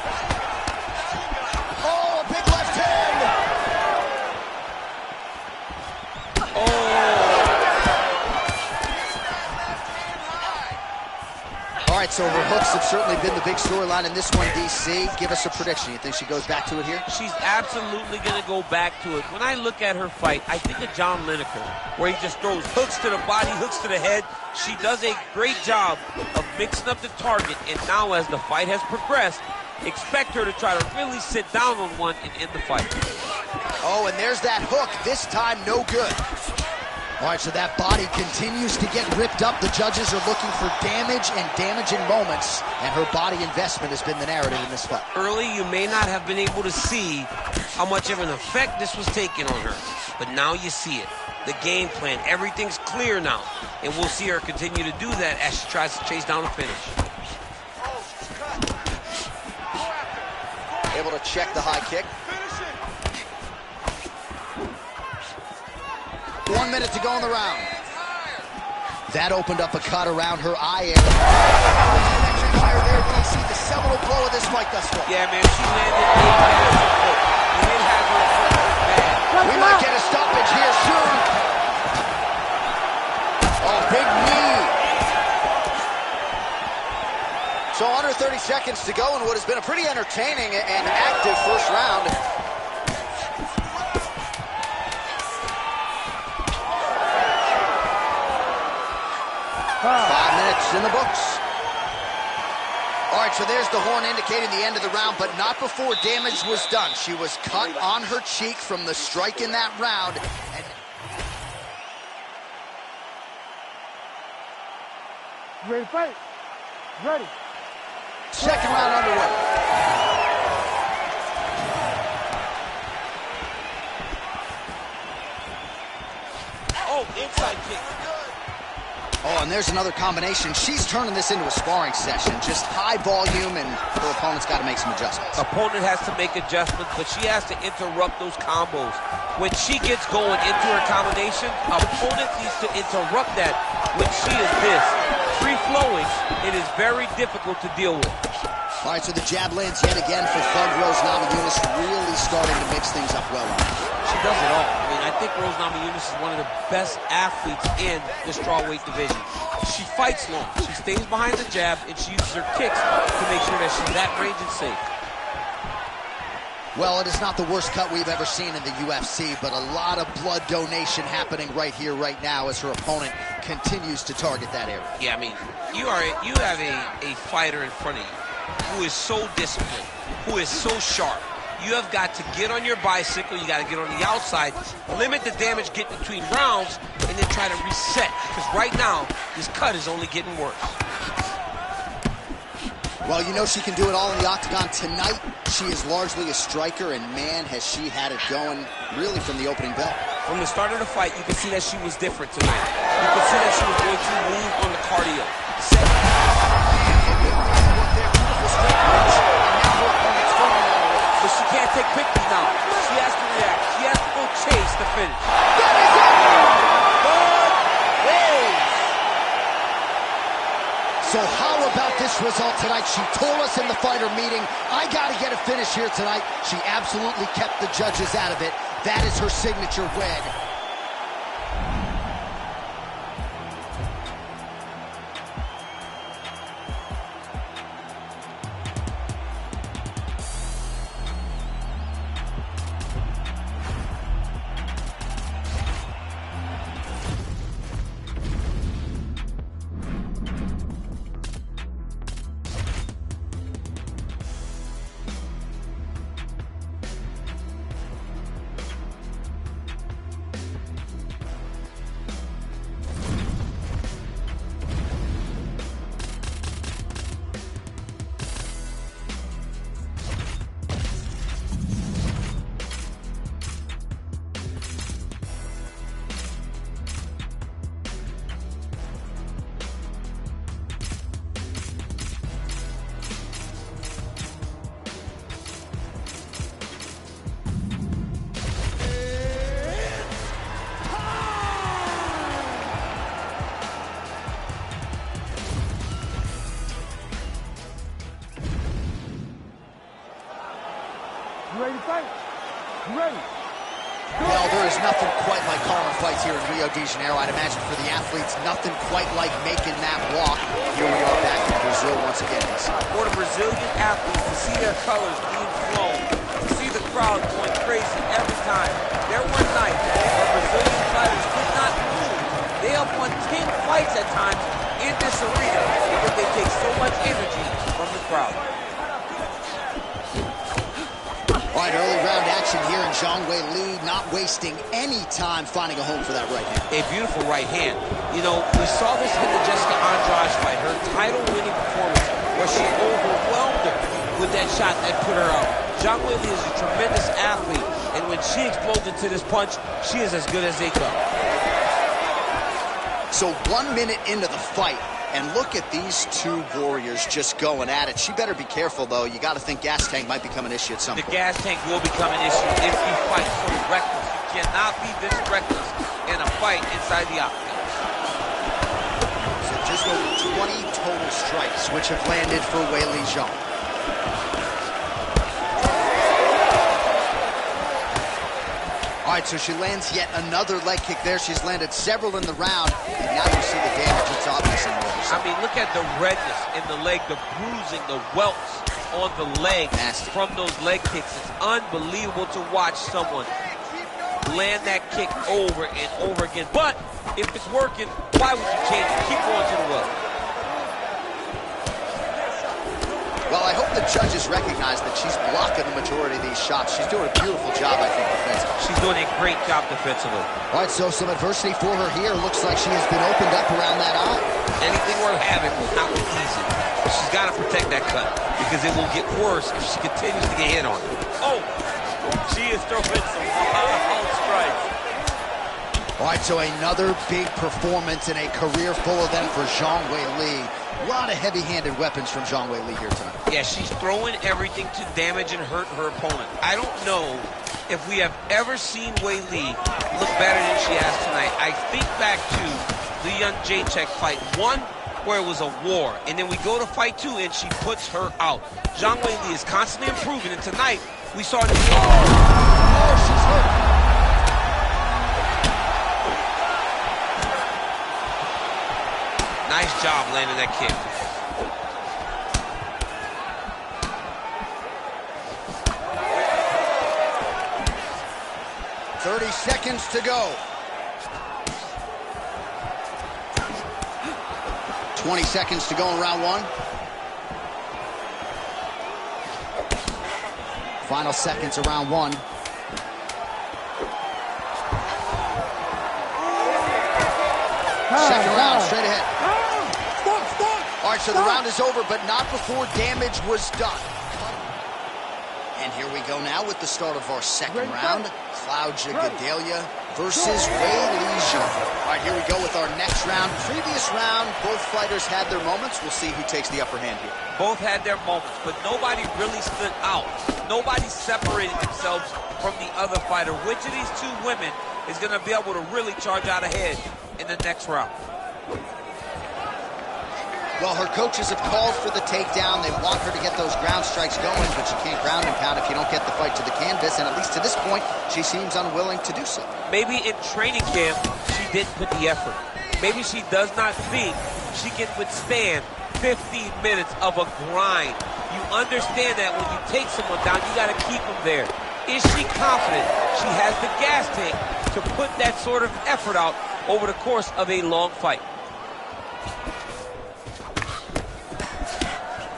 Oh, a big left hand. All right, so her hooks have certainly been the big storyline in this one, DC. Give us a prediction. You think she goes back to it here? She's absolutely going to go back to it. When I look at her fight, I think of John Lineker, where he just throws hooks to the body, hooks to the head. She does a great job of mixing up the target, and now as the fight has progressed, expect her to try to really sit down on one and end the fight. Oh, and there's that hook. This time, no good. All right, so that body continues to get ripped up. The judges are looking for damage and damaging moments, and her body investment has been the narrative in this fight. Early, you may not have been able to see how much of an effect this was taking on her, but now you see it. The game plan, everything's clear now, and we'll see her continue to do that as she tries to chase down a finish. Able to check the high kick. 1 minute to go in the round. That opened up a cut around her eye area. Fire there. You see the seminal blow of this fight thus far. Yeah, man, she landed a massive hook. We didn't have her bad. We might get a stoppage here soon. Oh, big knee. So under 30 seconds to go in what has been a pretty entertaining and active first round. 5 minutes in the books. All right, so there's the horn indicating the end of the round, but not before damage was done. She was cut on her cheek from the strike in that round. And ready to fight? Ready. second round underway. Oh, inside kick. Oh, and there's another combination. She's turning this into a sparring session. Just high volume, and her opponent's got to make some adjustments. Opponent has to make adjustments, but she has to interrupt those combos. When she gets going into her combination, opponent needs to interrupt that. When she is this free-flowing, it is very difficult to deal with. All right, so the jab lands yet again for Thug Rose Namajunas, really starting to mix things up well on her. She does it all. I mean, I think Rose Namajunas is one of the best athletes in the strawweight division. She fights long. She stays behind the jab, and she uses her kicks to make sure that she's at range and safe. Well, it is not the worst cut we've ever seen in the UFC, but a lot of blood donation happening right here, right now, as her opponent continues to target that area. Yeah, I mean, you have a fighter in front of you who is so disciplined, who is so sharp. You have got to get on your bicycle, you got to get on the outside, limit the damage, get between rounds, and then try to reset. Because right now, this cut is only getting worse. Well, you know she can do it all in the octagon. Tonight, she is largely a striker, and man, has she had it going really from the opening bell. From the start of the fight, you can see that she was different tonight. You can see that she was going to move on the cardio. But she can't take pictures now. She has to react. She has to go chase the finish. So how about this result tonight? She told us in the fighter meeting, I got to get a finish here tonight. She absolutely kept the judges out of it. That is her signature win. Well, there is nothing quite like Conor fights here in Rio de Janeiro. I'd imagine for the athletes, nothing quite like making that walk. Here we are back in Brazil once again. For the Brazilian athletes to see their colors being flown, to see the crowd going crazy every time. There were nights where Brazilian fighters could not move. They have won 10 fights at times in this arena because they take so much energy from the crowd. All right, early round action here, and Zhang Weili not wasting any time finding a home for that right hand. A beautiful right hand. You know, we saw this in the Jessica Andrade fight, her title-winning performance, where she overwhelmed her with that shot that put her out. Zhang Weili is a tremendous athlete, and when she explodes into this punch, she is as good as they come. So 1 minute into the fight, and look at these two warriors just going at it. She better be careful, though. You got to think gas tank might become an issue at some point. The gas tank will become an issue if you fight so reckless. You cannot be this reckless in a fight inside the octagon. So just over 20 total strikes, which have landed for Weili Zhang. All right, so she lands yet another leg kick there. She's landed several in the round, and now you see the damage. It's obvious in the leg. I mean, look at the redness in the leg, the bruising, the welts on the leg from those leg kicks. It's unbelievable to watch someone land that kick over and over again. But if it's working, why would you change it? Keep going to the well. Well, I hope the judges recognize that she's blocking the majority of these shots. She's doing a beautiful job, I think, defensively. She's doing a great job defensively. All right, so some adversity for her here. Looks like she has been opened up around that eye. Anything worth having will not be easy. She's got to protect that cut because it will get worse if she continues to get hit on. Oh, she is throwing some wild strikes. All right, so another big performance in a career full of them for Zhang Weili. A lot of heavy-handed weapons from Zhang Weili here tonight. Yeah, she's throwing everything to damage and hurt her opponent. I don't know if we have ever seen Weili look better than she has tonight. I think back to the Young Jacek fight, one where it was a war, and then we go to fight two and she puts her out. Zhang Weili is constantly improving, and tonight we saw the she's hurt. Nice job landing that kick. .30 seconds to go. 20 seconds to go in round one. Final seconds of round one. Second round, straight ahead. All right, so the round is over, but not before damage was done. And here we go now with the start of our second round. Claudia Gadelha versus Weili Zhang. All right, here we go with our next round. Previous round, both fighters had their moments. We'll see who takes the upper hand here. Both had their moments, but nobody really stood out. Nobody separated themselves from the other fighter. Which of these two women is going to be able to really charge out ahead in the next round? Well, her coaches have called for the takedown. They want her to get those ground strikes going, but you can't ground and pound if you don't get the fight to the canvas, and at least to this point, she seems unwilling to do so. Maybe in training camp, she didn't put the effort. Maybe she does not think she can withstand 15 minutes of a grind. You understand that when you take someone down, you got to keep them there. Is she confident she has the gas tank to put that sort of effort out over the course of a long fight?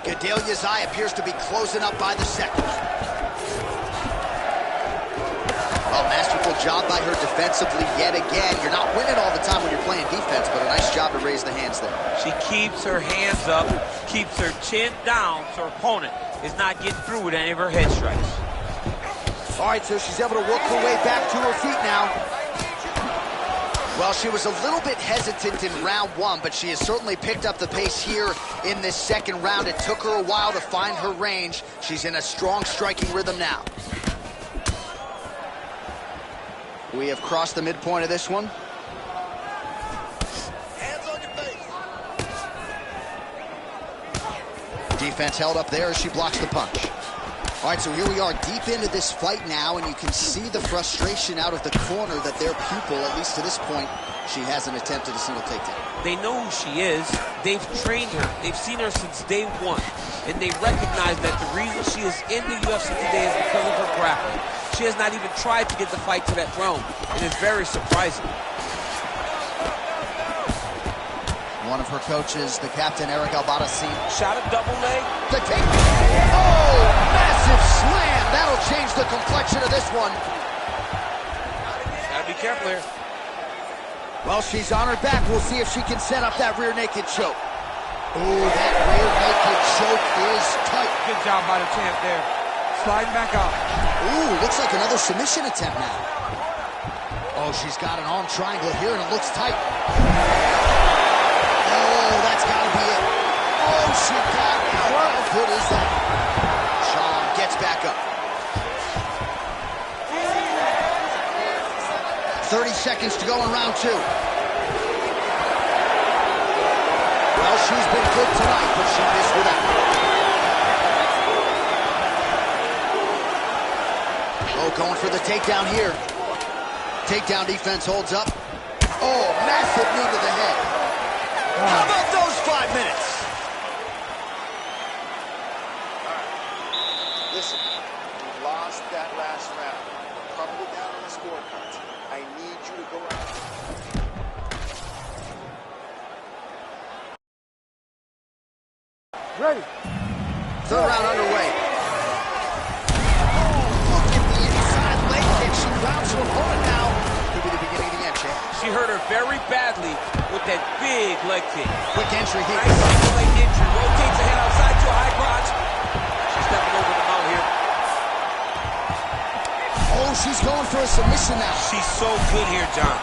Gadelha's eye appears to be closing up by the second. Oh, masterful job by her defensively yet again. You're not winning all the time when you're playing defense, but a nice job to raise the hands there. She keeps her hands up, keeps her chin down so her opponent is not getting through with any of her head strikes. All right, so she's able to work her way back to her feet now. Well, she was a little bit hesitant in round one, but she has certainly picked up the pace here in this second round. It took her a while to find her range. She's in a strong striking rhythm now. We have crossed the midpoint of this one. Hands on your face. Defense held up there as she blocks the punch. All right, so here we are deep into this fight now, and you can see the frustration out of the corner that their pupil, at least to this point, she hasn't attempted a single takedown. They know who she is. They've trained her. They've seen her since day one. And they recognize that the reason she is in the UFC today is because of her grappling. She has not even tried to get the fight to that realm, and it's very surprising. One of her coaches, the captain, Eric Albarracin. Shot a double leg. The takedown. Oh, massive slam. That'll change the complexion of this one. Gotta be careful here. Well, she's on her back. We'll see if she can set up that rear naked choke. Oh, that rear naked choke is tight. Good job by the champ there. Sliding back out. Ooh, looks like another submission attempt now. Oh, she's got an arm triangle here, and it looks tight. Oh, that's got to be it. Oh, she got out. How good is that? Sean gets back up. 30 seconds to go in round 2. Well, she's been good tonight, but she missed with that. Oh, going for the takedown here. Takedown defense holds up. Oh, massive knee to the head. How about those 5 minutes? Listen, you lost that last round. We're probably down on the scorecards. I need you to go out. Ready. Third round underway. Oh, look at the inside leg kick. She rounds her opponent now. Could be the beginning of the end, champ. She hurt her very badly with that big leg kick. Quick entry here. Nice single leg entry. Rotates the head outside to a high crotch. She's stepping over the mount here. Oh, she's going for a submission now. She's so good here, John.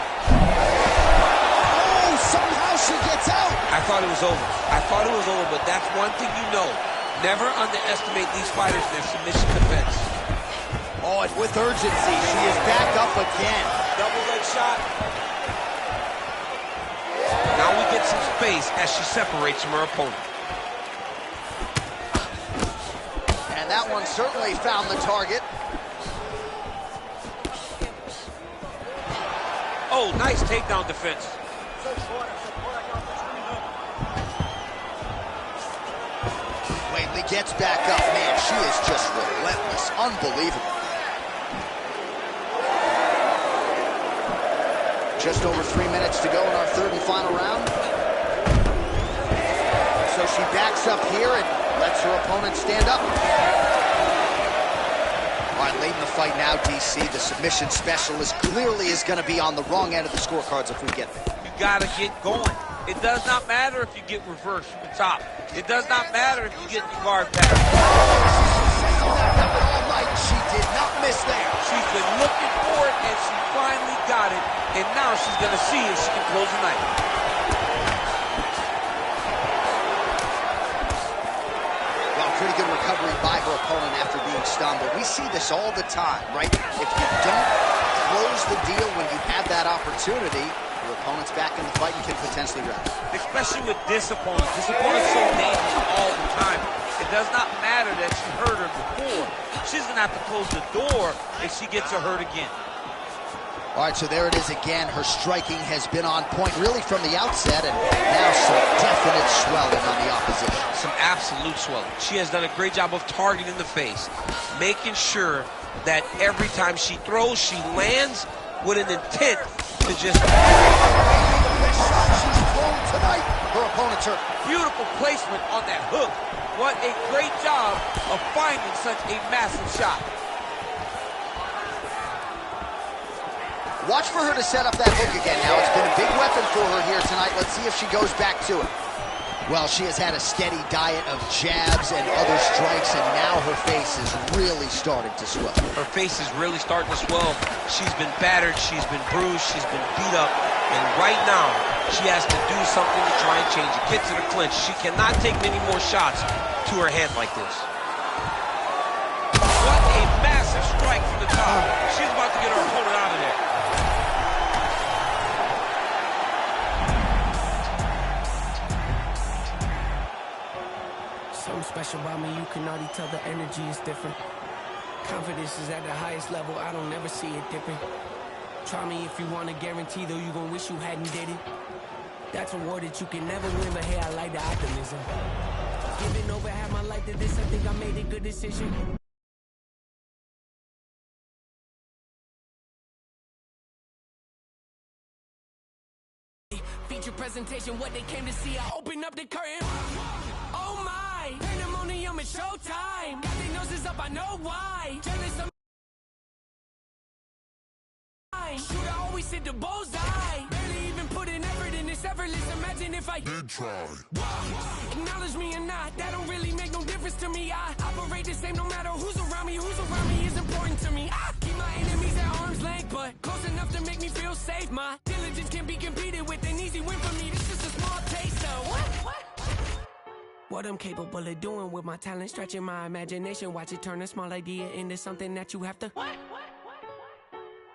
Oh, somehow she gets out. I thought it was over. But that's one thing you know. Never underestimate these fighters in their submission defense. Oh, and with urgency, she is back up again. Double leg shot. Now we get some space as she separates from her opponent. And that one certainly found the target. Oh, nice takedown defense. Whaley gets back up. Man, she is just relentless. Unbelievable. Just over 3 minutes to go in our third and final round. So she backs up here and lets her opponent stand up. All right, late in the fight now, DC. The submission specialist clearly is going to be on the wrong end of the scorecards if we get there. You got to get going. It does not matter if you get reversed from the top. It does not matter if you get your guard back. All night, she did not miss there. She's been looking for it, and she finally got it. And now she's going to see if she can close the night. Well, pretty good recovery by her opponent after being stunned. But we see this all the time, right? If you don't close the deal when you have that opportunity, your opponent's back in the fight and can potentially rest. Especially with this opponent. This opponent's so dangerous all the time. It does not matter that she hurt her before. She's going to have to close the door if she gets her hurt again. All right, so there it is again. Her striking has been on point really from the outset, and now some definite swelling on the opposition. Some absolute swelling. She has done a great job of targeting the face, making sure that every time she throws, she lands with an intent to just... The best shot she's thrown tonight. Her opponent's hurt. Beautiful placement on that hook. What a great job of finding such a massive shot. Watch for her to set up that hook again now. It's been a big weapon for her here tonight. Let's see if she goes back to it. Well, she has had a steady diet of jabs and other strikes, and now her face is really starting to swell. Her face is really starting to swell. She's been battered, she's been bruised, she's been beat up, and right now, she has to do something to try and change it. Get to the clinch. She cannot take many more shots to her head like this. What a massive strike from the top. She's about to get her opponent out of there. Something special about me, you can already tell the energy is different. Confidence is at the highest level, I don't ever see it dipping. Try me if you want to guarantee, though you gon' wish you hadn't did it. That's a war that you can never win, but hey, I like the optimism. Giving over half my life to this, I think I made a good decision. Feature presentation, what they came to see, I open up the curtain. Oh my, pandemonium is showtime. Got their noses up, I know why. Jealous of shooter always hit the bullseye. Barely even put in effort in this effortless. Imagine if I did try. Acknowledge me or not, that don't really make no difference to me. I operate the same no matter who's around me. Who's around me is important to me. I keep my enemies at arm's length, but close enough to make me feel safe. My diligence can be competed with, an easy win for me. This is a small taste of what I'm capable of doing with my talent, stretching my imagination. Watch it turn a small idea into something that you have to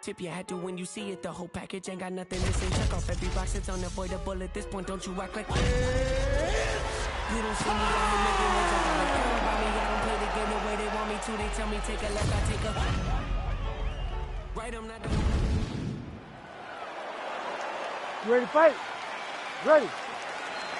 tip your hat to when you see it. The whole package ain't got nothing missing. Check off every box, it's unavoidable at this point. Don't you act like you don't see me out here making moves. I gotta care about me. I don't play the game the way they want me to. They tell me take a left, I take a right. I'm not doing. You ready to fight? Ready.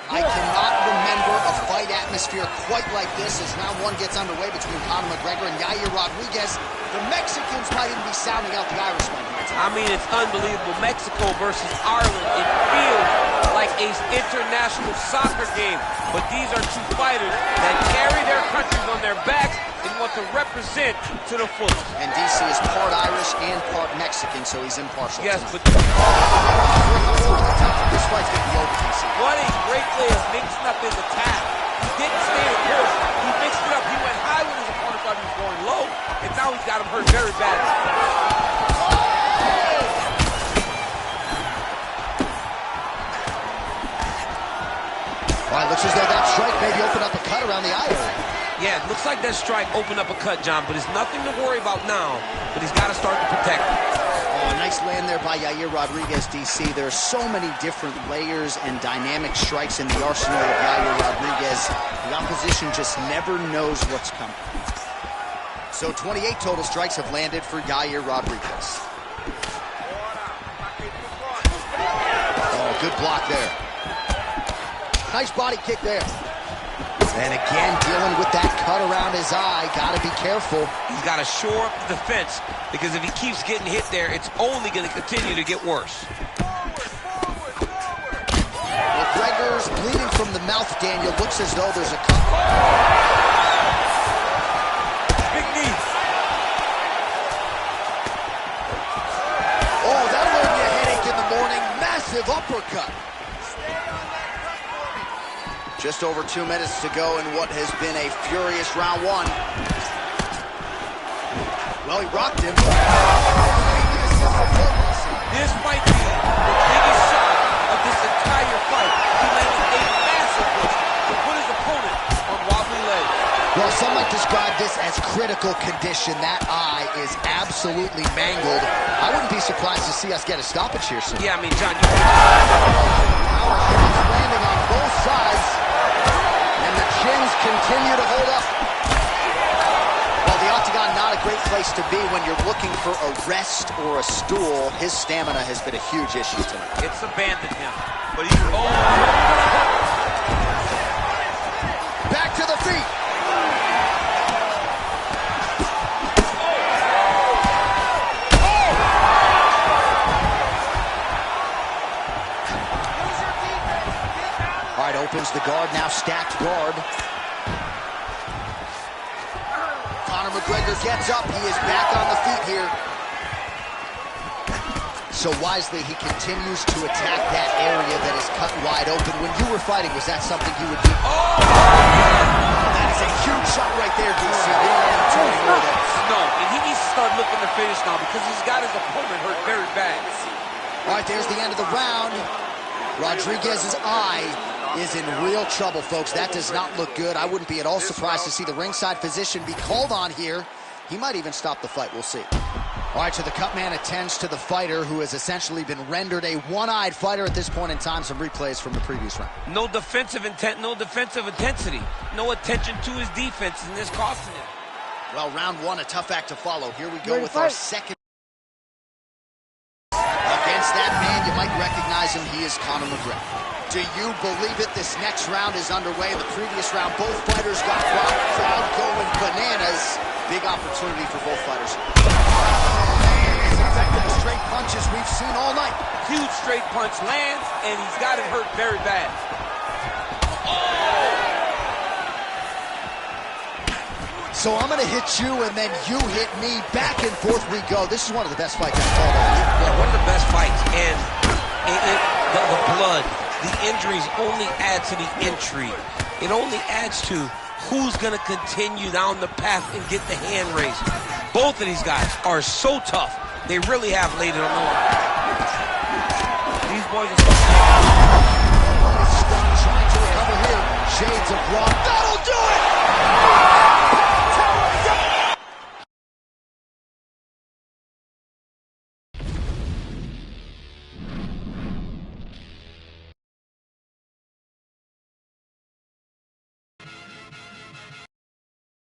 I cannot remember a fight atmosphere quite like this as round one gets underway between Conor McGregor and Yair Rodriguez. The Mexicans might even be sounding out the Irishman here. I mean, it's unbelievable. Mexico versus Ireland. It feels like an international soccer game. But these are two fighters that carry their countries on their backs and want to represent to the fullest. And DC is part Irish and part Mexican, so he's impartial. Yes, tonight. but this fight's going to be over, DC. What a great way of mixing up his attack. He didn't stay in course. He mixed it up. He went high when his opponent thought he was going low, and now he's got him hurt very badly. All right, looks as though that strike maybe opened up a cut around the eye. Yeah, it looks like that strike opened up a cut, John, but it's nothing to worry about now, but he's got to start to protect it. Oh, nice land there by Yair Rodriguez, DC. There are so many different layers and dynamic strikes in the arsenal of Yair Rodriguez. The opposition just never knows what's coming. So 28 total strikes have landed for Yair Rodriguez. Oh, good block there. Nice body kick there. And again, dealing with that cut around his eye. Got to be careful. He's got to shore up the defense, because if he keeps getting hit there, it's only going to continue to get worse. McGregor's bleeding from the mouth, Daniel. Looks as though there's a cut. Big knee. Oh, that'll leave you a headache in the morning. Massive uppercut. Just over 2 minutes to go in what has been a furious round one. Well, he rocked him. This might be the biggest shot of this entire fight. He landed a massive push to put his opponent on wobbly legs. Well, some might describe this as critical condition. That eye is absolutely mangled. I wouldn't be surprised to see us get a stoppage here soon. Yeah, I mean, John, landing on both sides. And the chins continue to hold up. Well, the octagon, not a great place to be when you're looking for a rest or a stool. His stamina has been a huge issue tonight. it's abandoned him. But he's back to the feet. All right, opens the guard, now stacked guard. Conor McGregor gets up, he is back on the feet here. So wisely, he continues to attack that area that is cut wide open. When you were fighting, was that something you would do? Oh! That is a huge shot right there, DC. No, and he needs to start looking to finish now because he's got his opponent hurt very bad. All right, there's the end of the round. Rodriguez's eye is in real trouble, folks. That does not look good. I wouldn't be at all surprised to see the ringside physician be called on here. He might even stop the fight. We'll see. All right, so the cut man attends to the fighter who has essentially been rendered a one-eyed fighter at this point in time. Some replays from the previous round. No defensive intent, no defensive intensity. No attention to his defense, and this costing him. Well, round one, a tough act to follow. Here we go with our second. Against that man, you might recognize him. He is Conor McGregor. Do you believe it? This next round is underway. In the previous round, both fighters got crowd going bananas. Big opportunity for both fighters. Effective straight punches we've seen all night. Huge straight punch lands, and he's got it hurt very bad. So I'm going to hit you, and then you hit me. Back and forth we go. This is one of the best fights I've called all year. Yeah, one of the best fights, and the blood, the injuries only add to the intrigue. It only adds to who's going to continue down the path and get the hand raised. Both of these guys are so tough. They really have laid it on the line. These boys are so tough. Trying to recover here. Shades of blood.